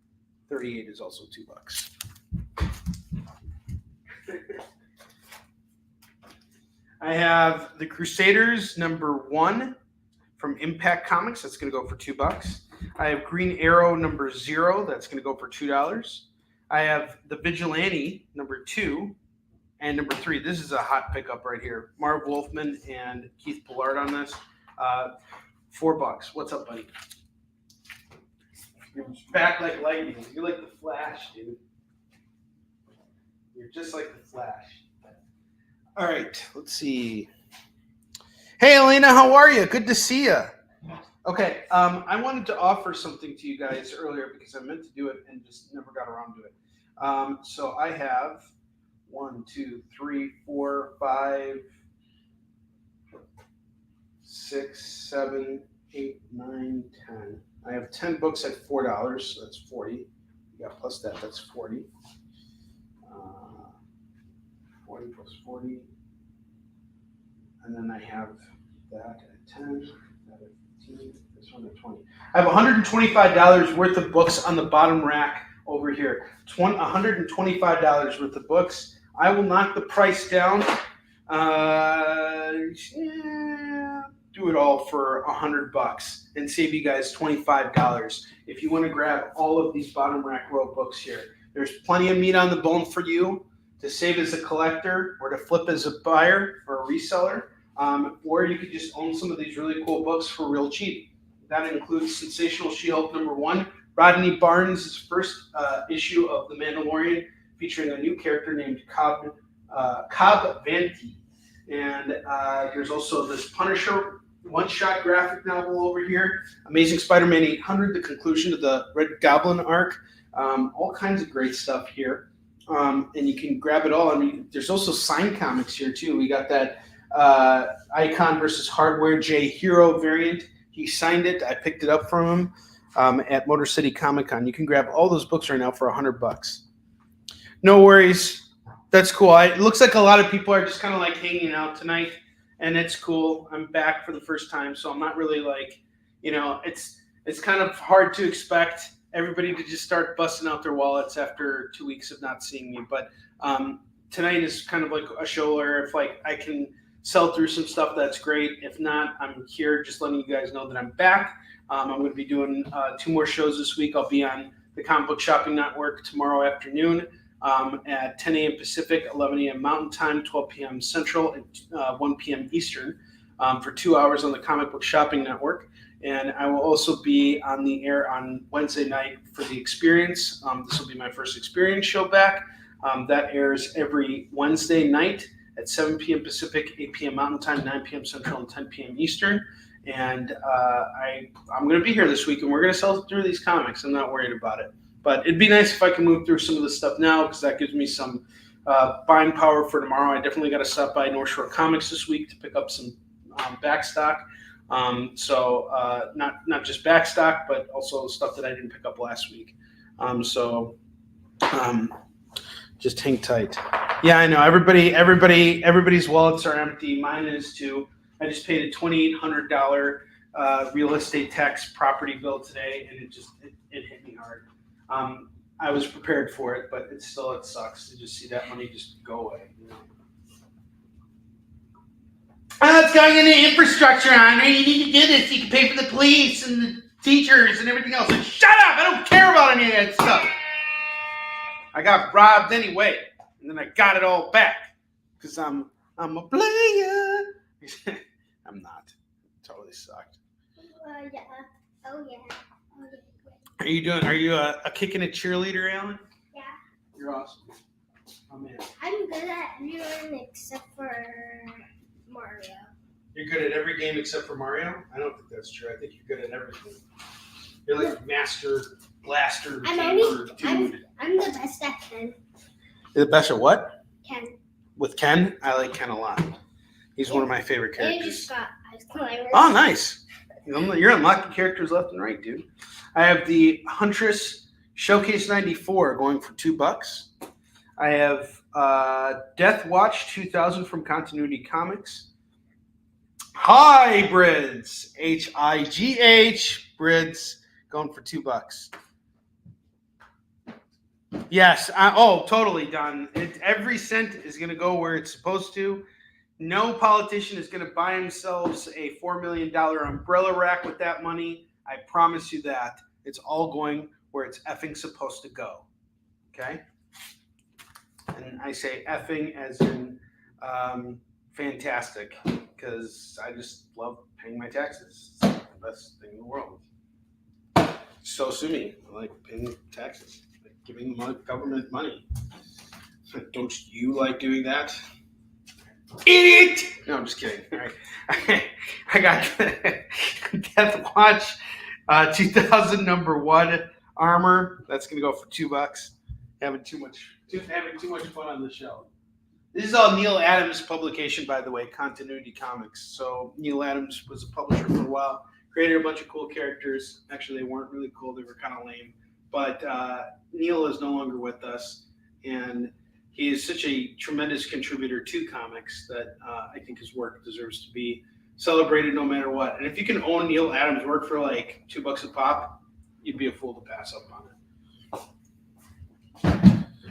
38 is also $2. I have The Crusaders number 1 from Impact Comics. That's going to go for $2. I have Green Arrow number 0. That's going to go for $2. I have The Vigilante number 2 and number 3. This is a hot pickup right here. Marv Wolfman and Keith Pollard on this. $4. What's up, buddy? You're back like lightning. You're like the Flash, dude. You're just like the Flash. All right, let's see. Hey, Elena, how are you? Good to see you. Okay, I wanted to offer something to you guys earlier because I meant to do it and just never got around to it. So I have 1, 2, 3, 4, 5, 6, 7, 8, 9, 10. I have 10 books at $4, so that's 40. Yeah, plus that's 40. 40 plus 40. And then I have that at 10, that at 15, this one at 20. I have $125 worth of books on the bottom rack over here. $125 worth of books. I will knock the price down. Do it all for $100 and save you guys $25 if you want to grab all of these bottom rack row books here. There's plenty of meat on the bone for you to save as a collector or to flip as a buyer or a reseller, or you could just own some of these really cool books for real cheap. That includes Sensational She-Hulk number 1, Rodney Barnes' first issue of The Mandalorian, featuring a new character named Cobb Vanti. And there's also this Punisher one-shot graphic novel over here, Amazing Spider-Man 800, the conclusion to the Red Goblin arc, all kinds of great stuff here. And you can grab it all. I mean, there's also signed comics here too. We got that Icon versus Hardware J Hero variant. He signed it. I picked it up from him at Motor City Comic Con. You can grab all those books right now for $100. No worries. That's cool. It looks like a lot of people are just kind of like hanging out tonight, and it's cool. I'm back for the first time, so I'm not really like, it's kind of hard to expect everybody to just start busting out their wallets after 2 weeks of not seeing me. But tonight is kind of like a show where if like I can sell through some stuff, that's great. If not, I'm here just letting you guys know that I'm back. I'm going to be doing 2 more shows this week. I'll be on the Comic Book Shopping Network tomorrow afternoon at 10 a.m. Pacific, 11 a.m. Mountain Time, 12 p.m. Central, and 1 p.m. Eastern for 2 hours on the Comic Book Shopping Network. And I will also be on the air on Wednesday night for The Experience. This will be my first Experience show back. That airs every Wednesday night at 7 p.m. Pacific, 8 p.m. Mountain Time, 9 p.m. Central, and 10 p.m. Eastern. And I'm going to be here this week, and we're going to sell through these comics. I'm not worried about it. But it'd be nice if I can move through some of the stuff now because that gives me some buying power for tomorrow. I definitely got to stop by North Shore Comics this week to pick up some back stock. So not just back stock, but also stuff that I didn't pick up last week. Just hang tight. Yeah, I know everybody's wallets are empty. Mine is too. I just paid a $2,800 real estate tax property bill today, and it hit me hard. I was prepared for it, but it sucks to just see that money just go away. It's going into infrastructure, Onrie. You need to do this. You can pay for the police and the teachers and everything else. Like, shut up! I don't care about any of that stuff. I got robbed anyway, and then I got it all back because I'm a player. I'm not. Totally sucked. Yeah. Oh yeah. Are you a kicking it cheerleader, Alan? Yeah. You're awesome. Oh man. I'm good at everyone except for Mario. You're good at every game except for Mario? I don't think that's true. I think you're good at everything. You're like a master blaster gamer dude. I'm the best at Ken. You're the best at what? Ken. With Ken? I like Ken a lot. He's one of my favorite And characters. just got ice climbers. Oh, nice. You're unlocking characters left and right, dude. I have the Huntress Showcase 94 going for $2. I have Death Watch 2000 from Continuity Comics. Hybrids, H-I-G-H, Brids, going for $2. Yes. Totally, Don. Every cent is going to go where it's supposed to. No politician is going to buy themselves a $4 million umbrella rack with that money. I promise you that. It's all going where it's effing supposed to go. Okay? And I say effing as in fantastic, because I just love paying my taxes. It's the best thing in the world. So sue me. I like paying taxes. I like giving the government money. Don't you like doing that? Idiot! No, I'm just kidding. All right. I got Death Watch 2000 #1 armor. That's going to go for $2. Having too much fun on the show. This is all Neil Adams' publication, by the way, Continuity Comics. So Neil Adams was a publisher for a while, created a bunch of cool characters. Actually, they weren't really cool. They were kind of lame. But Neil is no longer with us, and he is such a tremendous contributor to comics that I think his work deserves to be celebrated no matter what. And if you can own Neil Adams' work for like $2 a pop, you'd be a fool to pass up on it.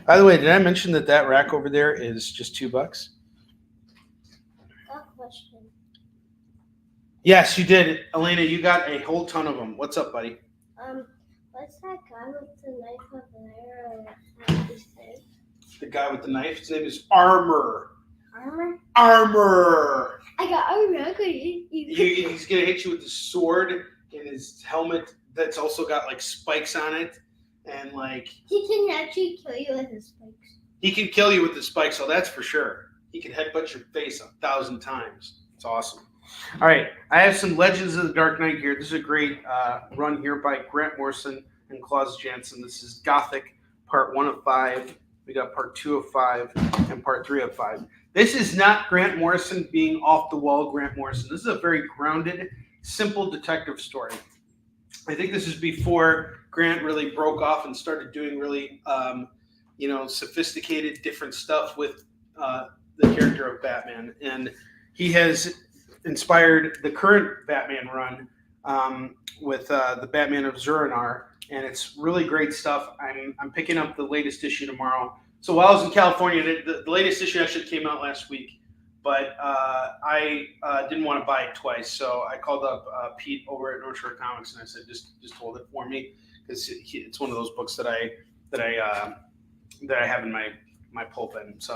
By the way, did I mention that rack over there is just $2? Got a question. Yes, you did. Elena, you got a whole ton of them. What's up, buddy? What's that guy with the knife over there? The guy with the knife, his name is Armor. Armor? Armor! I got armor. He's going to hit you with his sword and his helmet that's also got like spikes on it. And like He can actually kill you with his spikes. He can kill you with the spikes, so that's for sure. He can headbutt your face 1,000 times. It's awesome. All right, I have some Legends of the Dark Knight here. This is a great run here by Grant Morrison and Klaus Janson. This is Gothic, part 1 of 5. We got part 2 of 5 and part 3 of 5. This is not Grant Morrison being off the wall Grant Morrison. This is a very grounded, simple detective story. I think this is before Grant really broke off and started doing really, sophisticated, different stuff with the character of Batman. And he has inspired the current Batman run with the Batman of Zur-En-Arrh, and it's really great stuff. I'm picking up the latest issue tomorrow. So while I was in California, the latest issue actually came out last week, but I didn't want to buy it twice, so I called up Pete over at North Shore Comics, and I said, just hold it for me, because it's one of those books that I have in my pulpit. So,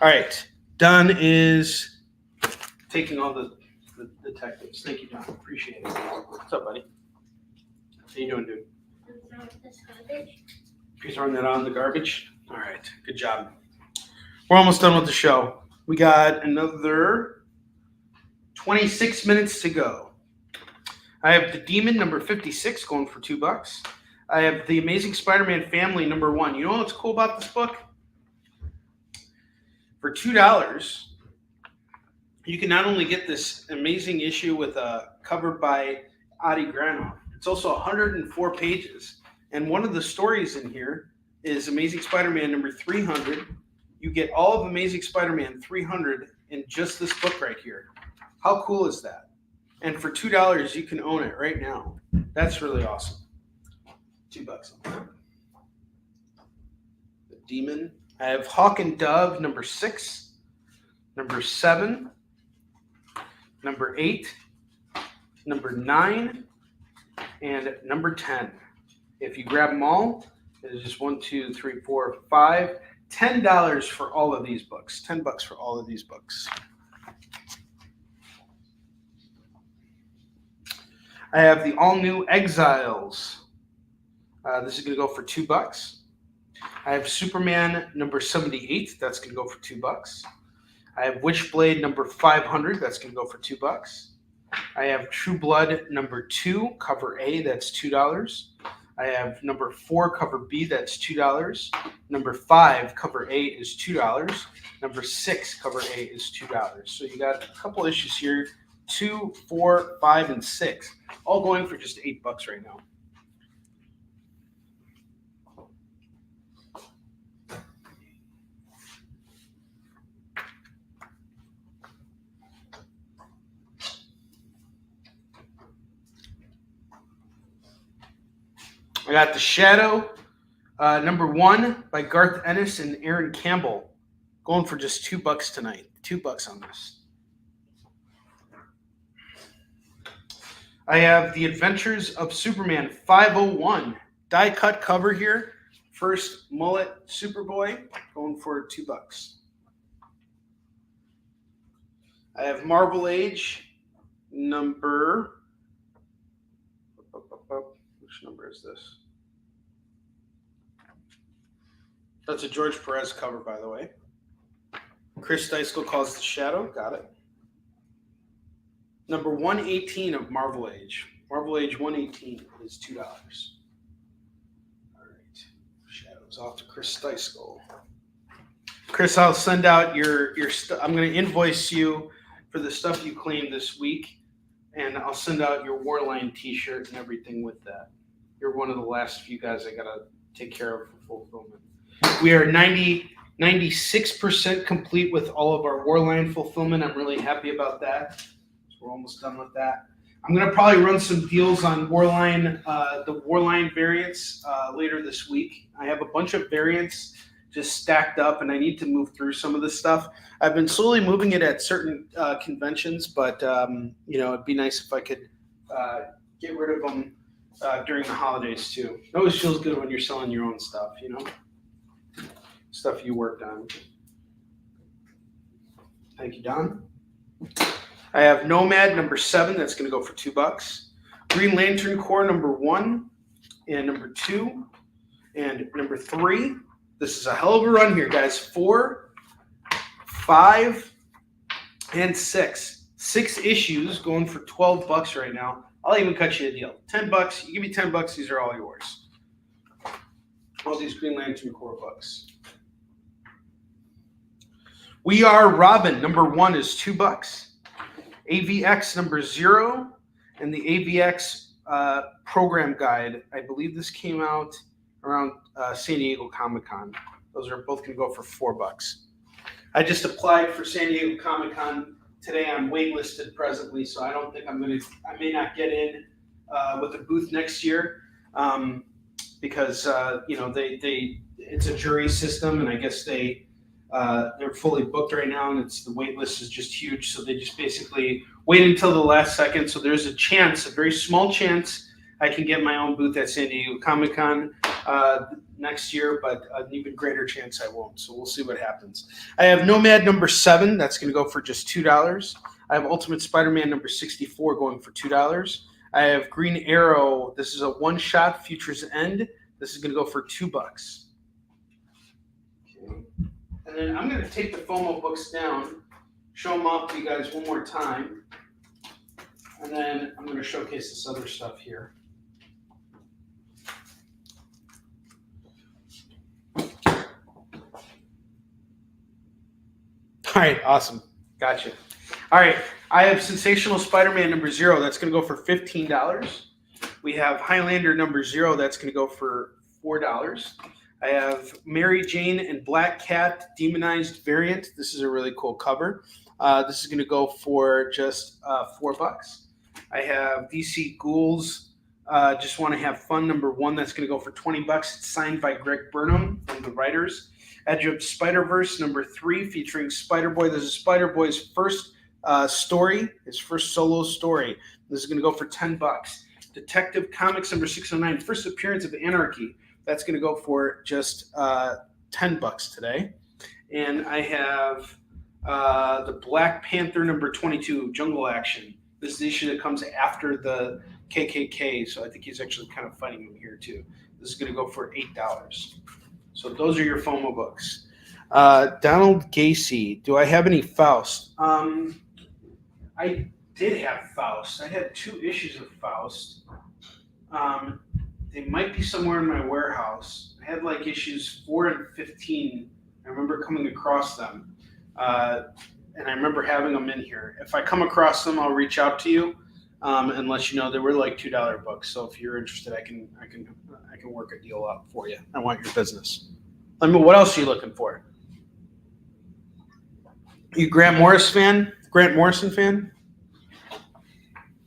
all right, Don is taking all the detectives. Thank you, Don. Appreciate it. What's up, buddy? How you doing, dude? You're throwing that on the garbage? All right, good job. We're almost done with the show. We got another 26 minutes to go. I have The Demon, number 56, going for $2. I have The Amazing Spider-Man Family, number 1. You know what's cool about this book? For $2, you can not only get this amazing issue with a cover by Adi Granoff, it's also 104 pages. And one of the stories in here is Amazing Spider-Man number 300. You get all of Amazing Spider-Man 300 in just this book right here. How cool is that? And for $2, you can own it right now. That's really awesome. $2. The Demon. I have Hawk and Dove, number 6. Number 7. number 8, number 9, and number 10. If you grab them all, it is just 1, 2, 3, 4, 5, $10 for all of these books. $10 for all of these books. I have the all-new Exiles. This is going to go for $2. I have Superman number 78. That's going to go for $2. I have Witchblade number 500. That's going to go for $2. I have True Blood number 2, cover A. That's $2. I have number 4, cover B. That's $2. Number 5, cover A is $2. Number 6, cover A is $2. So you got a couple issues here: 2, 4, 5, and 6, all going for just $8 right now. I got The Shadow, number 1 by Garth Ennis and Aaron Campbell, going for just $2 tonight. $2 on this. I have The Adventures of Superman 501, die cut cover here. First mullet Superboy, going for $2. I have Marvel Age number. Which number is this? That's a George Perez cover, by the way. Chris Dyskel calls The Shadow. Got it. Number 118 of Marvel Age. Marvel Age 118 is $2. All right. Shadow's off to Chris Dyskel. Chris, I'll send out your stuff. I'm going to invoice you for the stuff you claimed this week, and I'll send out your Warline t-shirt and everything with that. You're one of the last few guys I got to take care of for fulfillment. We are 96% complete with all of our Warline fulfillment. I'm really happy about that. We're almost done with that. I'm going to probably run some deals on Warline, the Warline variants later this week. I have a bunch of variants just stacked up, and I need to move through some of this stuff. I've been slowly moving it at certain conventions, but it'd be nice if I could get rid of them during the holidays too. It always feels good when you're selling your own stuff, stuff you worked on. Thank you, Don. I have Nomad number 7. That's going to go for $2. Green Lantern Corps number 1 and number 2 and number 3. This is a hell of a run here, guys. 4, 5, and 6. 6 issues going for $12 right now. I'll even cut you a deal. $10. You give me $10. These are all yours. All these Green Lantern Corps books. We Are Robin number 1 is $2. AVX number 0 and the AVX program guide. I believe this came out around San Diego Comic-Con. Those are both going to go for $4. I just applied for San Diego Comic-Con today. I'm waitlisted presently, so I don't think I may not get in with a booth next year because it's a jury system, and I guess they're fully booked right now, and the wait list is just huge. So they just basically wait until the last second. So there's a chance, a very small chance, I can get my own booth at San Diego Comic-Con next year, but an even greater chance I won't. So we'll see what happens. I have Nomad number 7. That's going to go for just $2. I have Ultimate Spider-Man number 64 going for $2. I have Green Arrow. This is a one-shot, Future's End. This is going to go for $2. Okay. And then I'm going to take the FOMO books down, show them off to you guys one more time, and then I'm going to showcase this other stuff here. All right, awesome. Gotcha. All right, I have Sensational Spider-Man number 0. That's going to go for $15. We have Highlander number 0. That's going to go for $4. I have Mary Jane and Black Cat Demonized variant. This is a really cool cover. This is going to go for just $4. I have DC Ghouls Just Want to Have Fun number 1. That's going to go for $20. It's signed by Greg Burnham from the writers. Edge of Spider-Verse number 3 featuring Spider-Boy. This is Spider-Boy's first story, his first solo story. This is going to go for $10. Detective Comics number 609, first appearance of Anarchy. That's going to go for just $10 today. And I have the Black Panther number 22, Jungle Action. This is the issue that comes after the KKK, so I think he's actually kind of fighting him here too. This is going to go for $8. So those are your FOMO books. Donald Gacy. Do I have any Faust? I did have Faust. I had 2 issues of Faust. They might be somewhere in my warehouse. I had like issues 4 and 15. I remember coming across them. And I remember having them in here. If I come across them, I'll reach out to you and let you know. They were like $2 books. So if you're interested, I can work a deal up for you. I want your business. Let me. What else are you looking for? You Grant Morrison fan?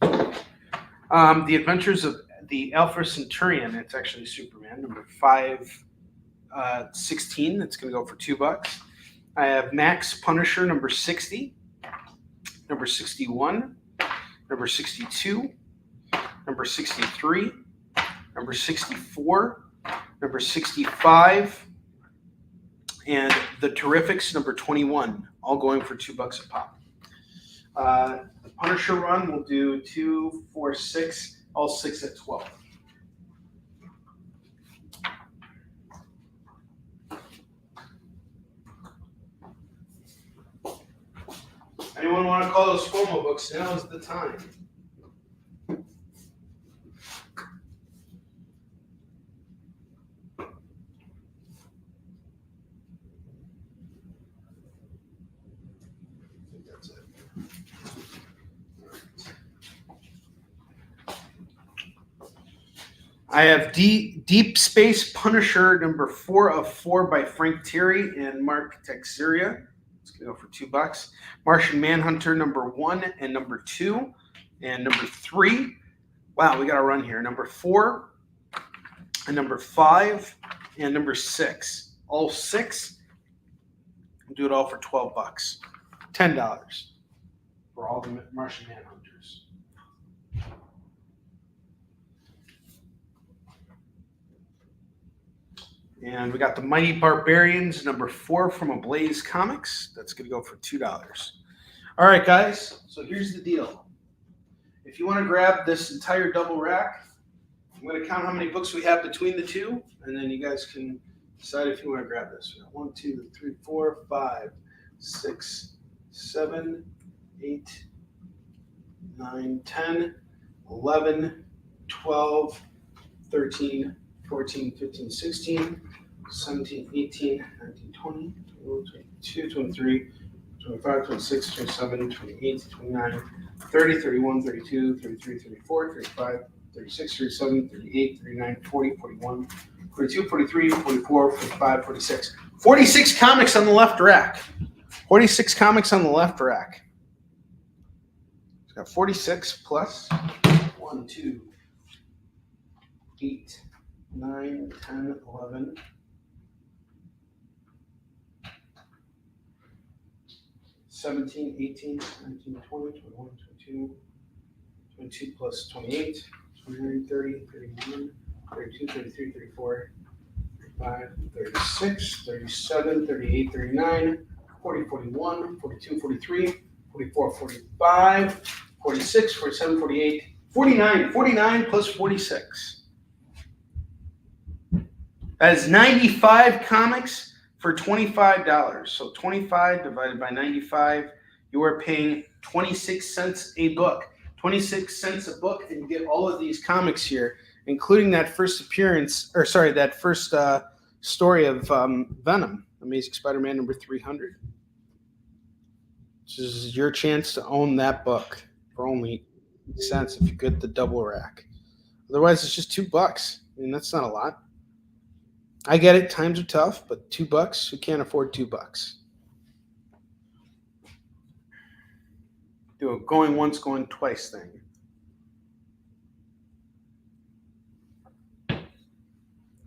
The Adventures of the Alpha Centurion. It's actually Superman number 516. That's going to go for $2. I have Max Punisher number 60, number 61, number 62, number 63, number 64, number 65, and the Terrifics number 21, all going for $2 a pop. The Punisher run will do 2, 4, 6, all 6 at 12. Anyone want to call those FOMO books? Now is the time. I think that's it. I have Deep Space Punisher number 4 of 4 by Frank Thierry and Mark Texeria. It's going to go for $2. Martian Manhunter number 1 and number 2 and number 3. Wow, we got a run here. Number 4 and number 5 and number 6. All 6. We'll do it all for $12. $10 for all the Martian Manhunters. And we got the Mighty Barbarians, number 4 from Ablaze Comics. That's going to go for $2. All right, guys. So here's the deal. If you want to grab this entire double rack, I'm going to count how many books we have between the two, and then you guys can decide if you want to grab this. We got 1, 2, 3, 4, 5, 6, 7, 8, 9, 10, 11, 12, 13, 14, 15, 16, 17, 18, 19, 20, 21, 22, 23, 25, 26, 27, 28, 29, 30, 31, 32, 33, 34, 35, 36, 37, 38, 39, 40, 41, 42, 43, 44, 45, 46. 46 comics on the left rack. 46 comics on the left rack. It's got 46 plus 1, 2, 8, 9, 10, 11, 17, 18, 19, 20, 21, 22, 22 plus 28, 29, 30, 31, 32, 33, 34, 35, 36, 37, 38, 39, 40, 41, 42, 43, 44, 45, 46, 47, 48, 49, 49 plus 46. That is 95 comics for $25. So 25 divided by 95, you are paying 26 cents a book. 26 cents a book, and you get all of these comics here, including that first appearance, or sorry, that first story of Venom, Amazing Spider-Man number 300. This is your chance to own that book for only cents if you get the double rack. Otherwise, it's just $2. I mean, that's not a lot. I get it. Times are tough, but $2, who can't afford $2? Do a going once, going twice thing.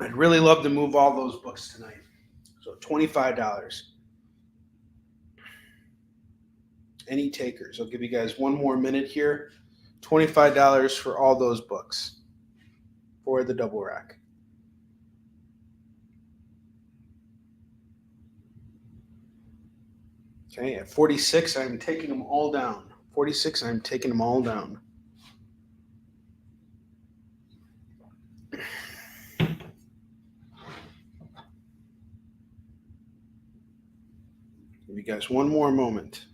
I'd really love to move all those books tonight. So $25. Any takers? I'll give you guys one more minute here. $25 for all those books for the double rack. Okay, at 46, I'm taking them all down. 46, I'm taking them all down. Give you guys one more moment.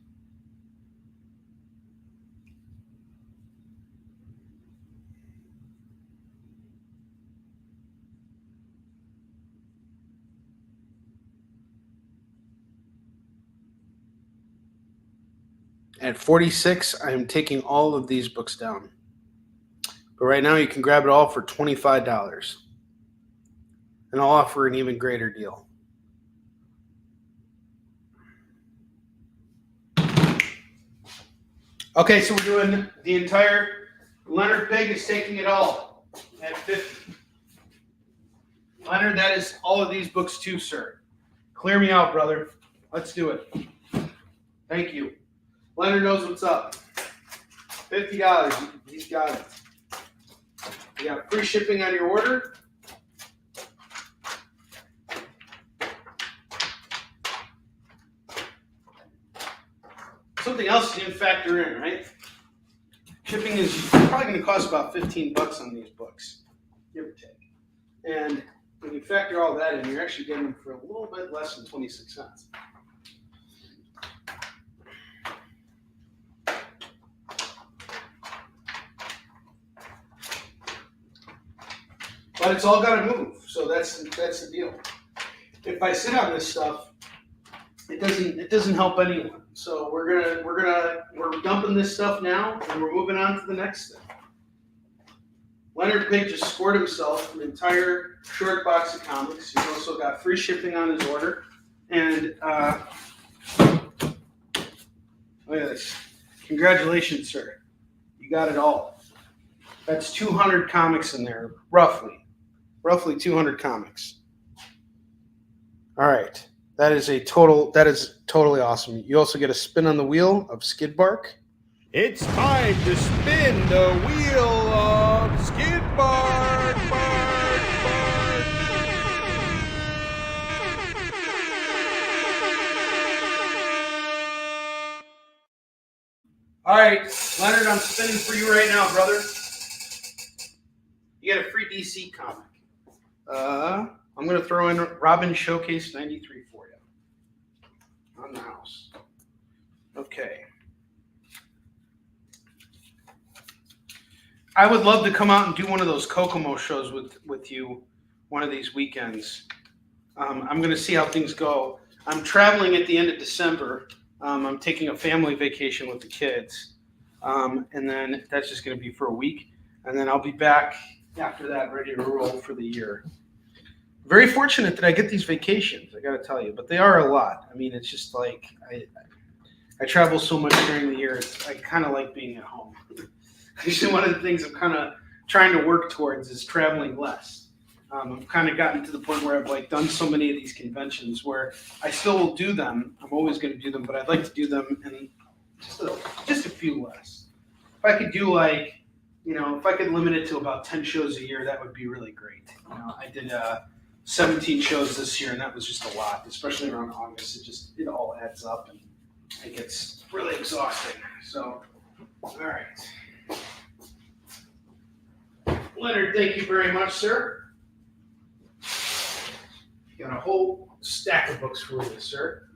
At 46, I am taking all of these books down. But right now, you can grab it all for $25. And I'll offer an even greater deal. Okay, so we're doing the entire. Leonard Pig is taking it all at 50. Leonard, that is all of these books too, sir. Clear me out, brother. Let's do it. Thank you. Leonard knows what's up. $50. He's got it. You got free shipping on your order. Something else you didn't factor in, right? Shipping is probably going to cost about $15 on these books, give or take. And when you factor all that in, you're actually getting them for a little bit less than 26 cents. But it's all got to move, so that's the deal. If I sit on this stuff, it doesn't help anyone. So we're dumping this stuff now, and we're moving on to the next thing. Leonard Pig just scored himself an entire short box of comics. He's also got free shipping on his order, and look at this. Congratulations, sir. You got it all. That's 200 comics in there, roughly 200 comics. All right. That is totally awesome. You also get a spin on the wheel of Skid Bark. It's time to spin the wheel of Skid Bark, bark, bark. All right, Leonard, I'm spinning for you right now, brother. You get a free DC comic. I'm going to throw in Robin Showcase 93 for you. On the house. Okay. I would love to come out and do one of those Kokomo shows with you one of these weekends. I'm going to see how things go. I'm traveling at the end of December. I'm taking a family vacation with the kids. And then that's just going to be for a week. And then I'll be back after that ready to roll for the year. Very fortunate that I get these vacations, I got to tell you, but they are a lot. I mean, it's just like I travel so much during the year. I kind of like being at home. Actually, one of the things I'm kind of trying to work towards is traveling less. I've kind of gotten to the point where I've done so many of these conventions where I still will do them. I'm always going to do them, but I'd like to do them in just a few less. If I could do if I could limit it to about 10 shows a year, that would be really great. I did 17 shows this year, and that was just a lot, especially around August. It all adds up, and it gets really exhausting. So, all right. Leonard, thank you very much, sir. Got a whole stack of books for you, sir.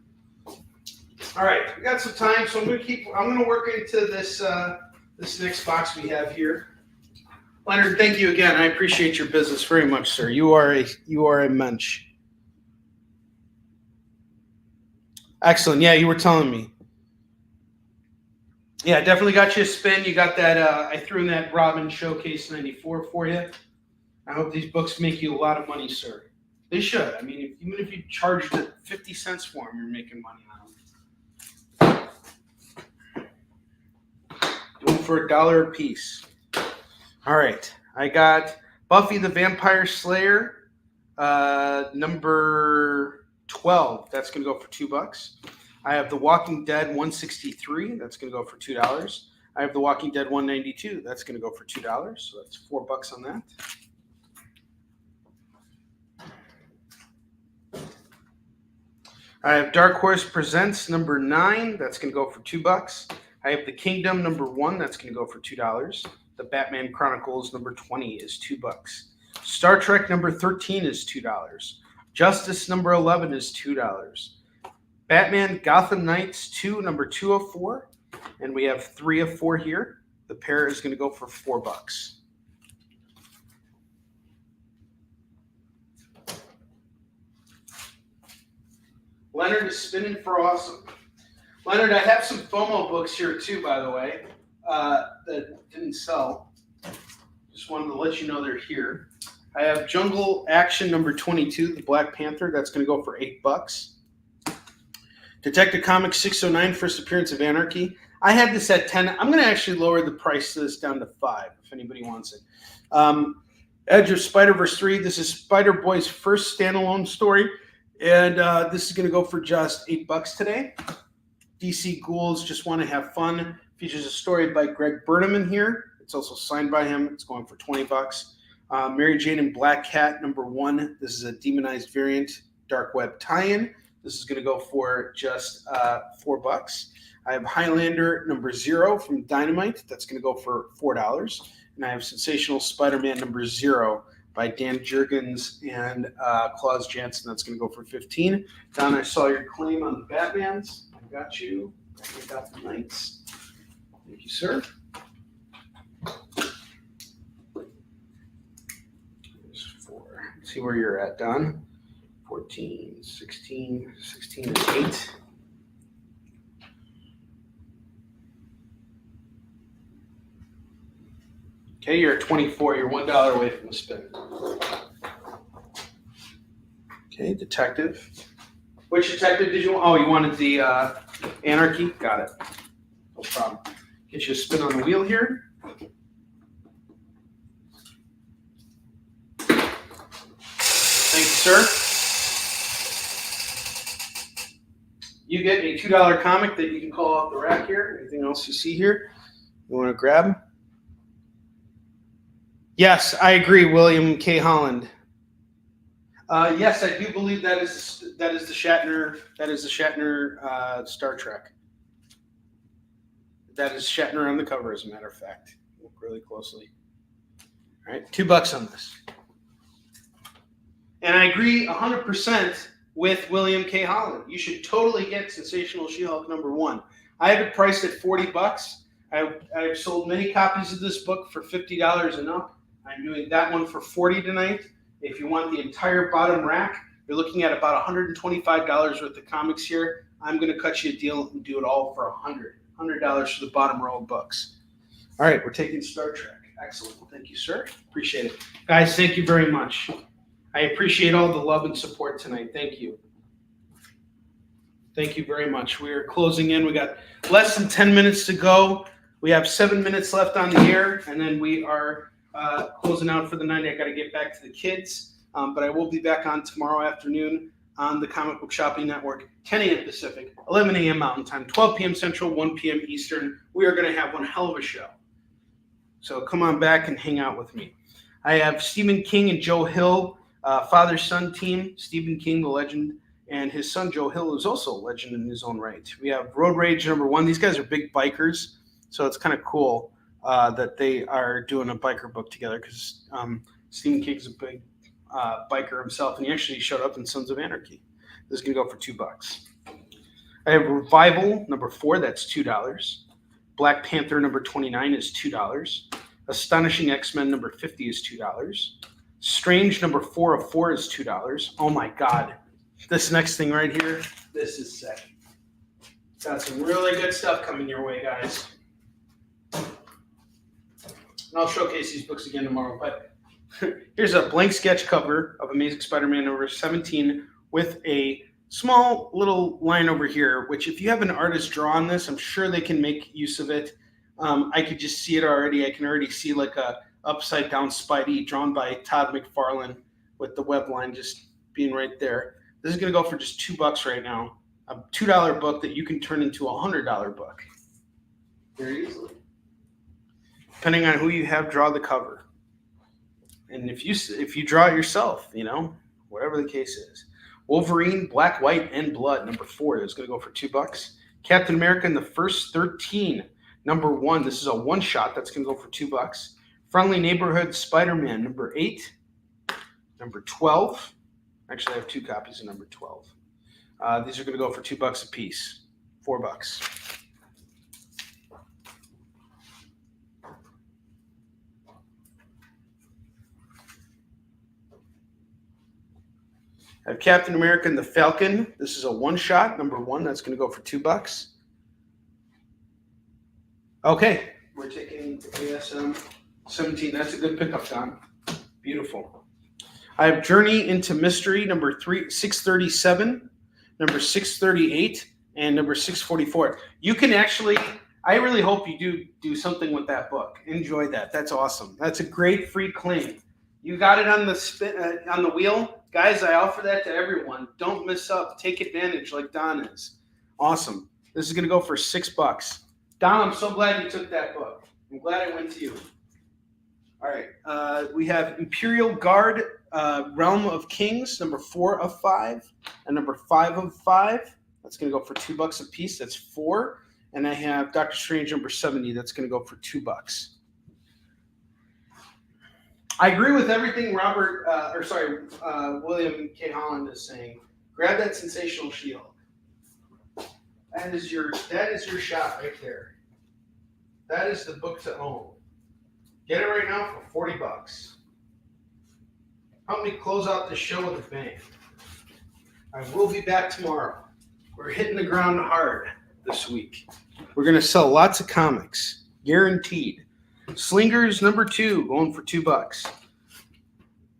All right, we got some time, so I'm going to work into this this next box we have here. Leonard, thank you again. I appreciate your business very much, sir. You are a mensch. Excellent. Yeah, you were telling me. Yeah, definitely got you a spin. You got that. I threw in that Robin Showcase 94 for you. I hope these books make you a lot of money, sir. They should. I mean, even if you charged 50 cents for them, you're making money on them. Do them for $1 a piece. All right, I got Buffy the Vampire Slayer, number 12. That's going to go for $2. I have The Walking Dead 163. That's going to go for $2. I have The Walking Dead 192. That's going to go for $2. So that's $4 on that. I have Dark Horse Presents number 9. That's going to go for $2. I have The Kingdom number 1. That's going to go for $2. The Batman Chronicles number 20 is $2. Star Trek number 13 is $2. Justice number 11 is $2. Batman Gotham Knights 2 number 204. And we have 3 of 4 here. The pair is going to go for $4. Leonard is spinning for awesome. Leonard, I have some FOMO books here too, by the way, that didn't sell. Just wanted to let you know they're here. I have Jungle Action number 22, the Black Panther. That's going to go for $8. Detective Comics 609, First Appearance of Anarchy. I had this at 10. I'm going to actually lower the price of this down to 5 if anybody wants it. Edge of Spider-Verse 3. This is Spider-Boy's first standalone story. And this is going to go for just $8 today. DC Ghouls Just Want to Have Fun features a story by Greg Burnham here. It's also signed by him. It's going for $20. Mary Jane and Black Cat number 1. This is a demonized variant dark web tie-in. This is going to go for just $4. I have Highlander number 0 from Dynamite. That's going to go for $4. And I have Sensational Spider-Man number 0 by Dan Jurgens and Klaus Janson. That's going to go for $15. Don, I saw your claim on the Batmans. I got you. I got the Knights. Thank you, sir. There's 4. Let's see where you're at, Don. 14, 16, 16 and 8. Okay, you're at 24. You're $1 away from the spin. Okay, Detective. Which Detective did you want? Oh, you wanted the Anarchy? Got it. No problem. Get you a spin on the wheel here. Thank you, sir. You get a $2 comic that you can call off the rack here. Anything else you see here you want to grab? Yes, I agree, William K. Holland. Yes, I do believe that is the Shatner. That is the Shatner Star Trek. That is Shatner on the cover, as a matter of fact. Look really closely. All right, $2 on this. And I agree 100% with William K. Holland. You should totally get Sensational She-Hulk number 1. I have it priced at $40. I've sold many copies of this book for $50 and up. I'm doing that one for $40 tonight. If you want the entire bottom rack, you're looking at about $125 worth of comics here. I'm going to cut you a deal and do it all for $100 for the bottom row of books. All right, we're taking Star Trek. Excellent. Thank you, sir. Appreciate it. Guys, thank you very much. I appreciate all the love and support tonight. Thank you. Thank you very much. We are closing in. We got less than 10 minutes to go. We have 7 minutes left on the air, and then we are closing out for the night. I got to get back to the kids, but I will be back on tomorrow afternoon on the Comic Book Shopping Network, 10 a.m. Pacific, 11 a.m. Mountain Time, 12 p.m. Central, 1 p.m. Eastern. We are going to have one hell of a show. So come on back and hang out with me. I have Stephen King and Joe Hill, father-son team. Stephen King, the legend, and his son Joe Hill is also a legend in his own right. We have Road Rage number 1. These guys are big bikers, so it's kind of cool that they are doing a biker book together because Stephen King's a big biker himself, and he actually showed up in Sons of Anarchy. This is going to go for $2. I have Revival number 4. That's $2. Black Panther number 29 is $2. Astonishing X-Men number 50 is $2. Strange number 4 of 4 is $2. Oh my God. This next thing right here, this is sick. Got some really good stuff coming your way, guys. And I'll showcase these books again tomorrow. But here's a blank sketch cover of Amazing Spider-Man number 17 with a small little line over here, which if you have an artist draw on this, I'm sure they can make use of it. I could just see it already. I can already see like a upside down Spidey drawn by Todd McFarlane with the web line just being right there. This is going to go for just $2 right now. a $2 book that you can turn into a $100 book very easily. Depending on who you have draw the cover. And if you draw it yourself, whatever the case is. Wolverine, Black, White, and Blood, number 4, is going to go for $2. Captain America and the First 13, number 1. This is a one-shot. That's going to go for $2. Friendly Neighborhood Spider-Man, number 8. Number 12. Actually, I have 2 copies of number 12. These are going to go for $2 a piece. $4. I have Captain America and the Falcon. This is a one-shot, number 1. That's going to go for $2. Okay, we're taking ASM 17. That's a good pickup, Don. Beautiful. I have Journey into Mystery, number 637, number 638, and number 644. You can actually, I really hope you do something with that book. Enjoy that. That's awesome. That's a great free claim. You got it on the wheel. Guys, I offer that to everyone. Don't miss up. Take advantage like Don is. Awesome. This is going to go for $6. Don, I'm so glad you took that book. I'm glad it went to you. All right. We have Imperial Guard, Realm of Kings, number 4 of 5, and number 5 of 5. That's going to go for $2 a piece. That's 4. And I have Doctor Strange, number 70. That's going to go for $2. I agree with everything William K. Holland is saying. Grab that sensational shield. That is your shot right there. That is the book to own. Get it right now for $40. Help me close out this show with a bang. I will be back tomorrow. We're hitting the ground hard this week. We're going to sell lots of comics. Guaranteed. Slingers number 2 going for $2.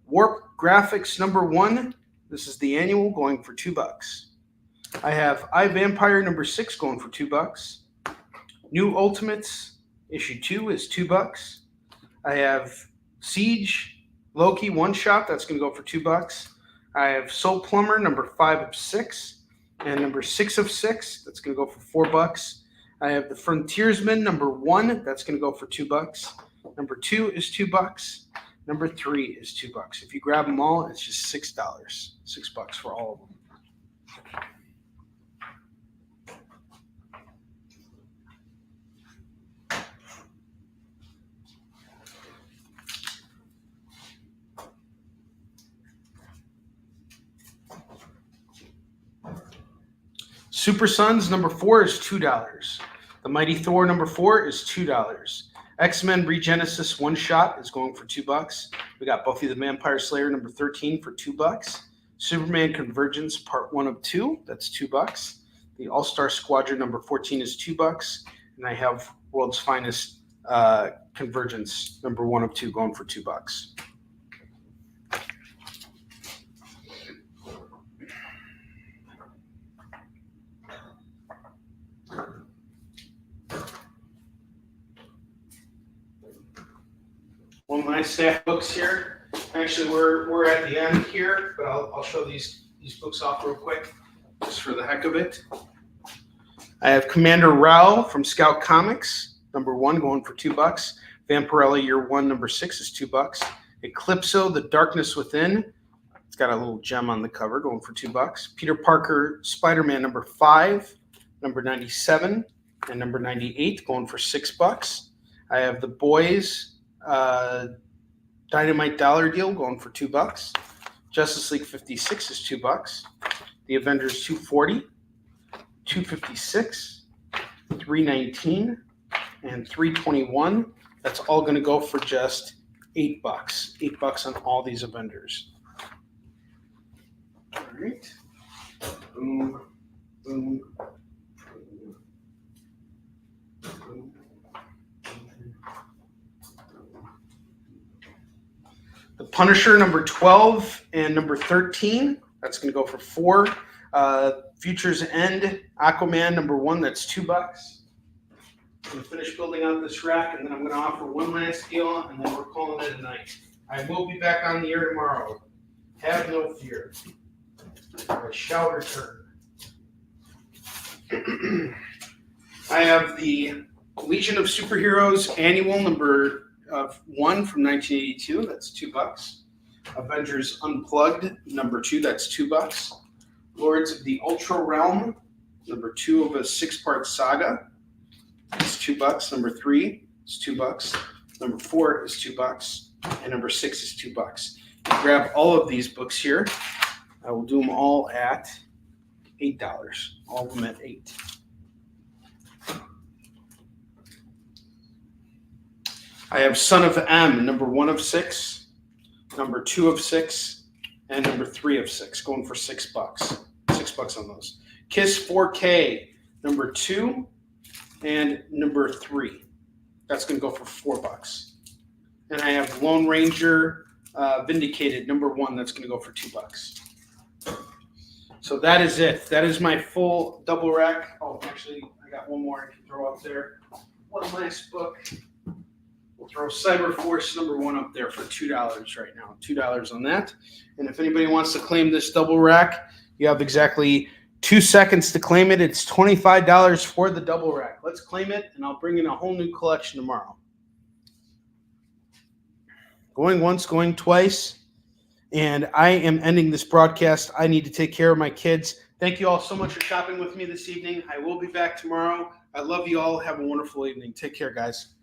Warp Graphics number 1. This is the annual going for $2. I have iVampire number 6 going for $2. New Ultimates issue 2 is $2. I have Siege Loki one shot. That's going to go for $2. I have Soul Plumber number 5 of 6 and number 6 of 6. That's going to go for $4. I have the Frontiersman number 1. That's going to go for $2. Number 2 is $2. Number 3 is $2. If you grab them all, it's just $6. $6 for all of them. Super Sons number 4 is $2. The Mighty Thor number 4 is $2. X-Men Regenesis one shot is going for $2. We got Buffy the Vampire Slayer number 13 for $2. Superman Convergence Part 1 of 2, that's $2. The All-Star Squadron number 14 is $2. And I have World's Finest Convergence number 1 of 2 going for $2. One of my staff books here. Actually, we're at the end here, but I'll show these books off real quick, just for the heck of it. I have Commander Rao from Scout Comics, number 1, going for $2. Vampirella Year 1, number 6 is $2. Eclipso, The Darkness Within. It's got a little gem on the cover, going for $2. Peter Parker, Spider-Man, number 5, number 97, and number 98, going for $6. I have The Boys, Dynamite Dollar Deal going for $2. Justice League 56 is $2. The Avengers 240, 256, 319, and 321. That's all going to go for just $8. $8 on all these Avengers. All right. Boom, boom, boom, boom. The Punisher number 12 and number 13. That's going to go for $4. Futures End Aquaman number 1. That's $2. I'm going to finish building out this rack, and then I'm going to offer one last deal, and then we're calling it a night. I will be back on the air tomorrow. Have no fear. I shall return. I have the Legion of Superheroes annual number 1 from 1982. That's $2. Avengers Unplugged number 2. That's $2. Lords of the Ultra Realm number 2 of a 6-part saga. That's $2. Number 3 is $2. Number 4 is $2. And number 6 is $2. Grab all of these books here. I will do them all at $8. All of them at $8. I have Son of M, number 1 of 6, number 2 of 6, and number 3 of 6, going for $6. $6 on those. Kiss 4K, number 2, and number 3. That's going to go for $4. And I have Lone Ranger Vindicated, number 1. That's going to go for $2. So that is it. That is my full double rack. Oh, actually, I got one more I can throw up there. One last book. We'll throw Cyber Force number 1 up there for $2 right now. $2 on that. And if anybody wants to claim this double rack, you have exactly 2 seconds to claim it. It's $25 for the double rack. Let's claim it, and I'll bring in a whole new collection tomorrow. Going once, going twice. And I am ending this broadcast. I need to take care of my kids. Thank you all so much for shopping with me this evening. I will be back tomorrow. I love you all. Have a wonderful evening. Take care, guys.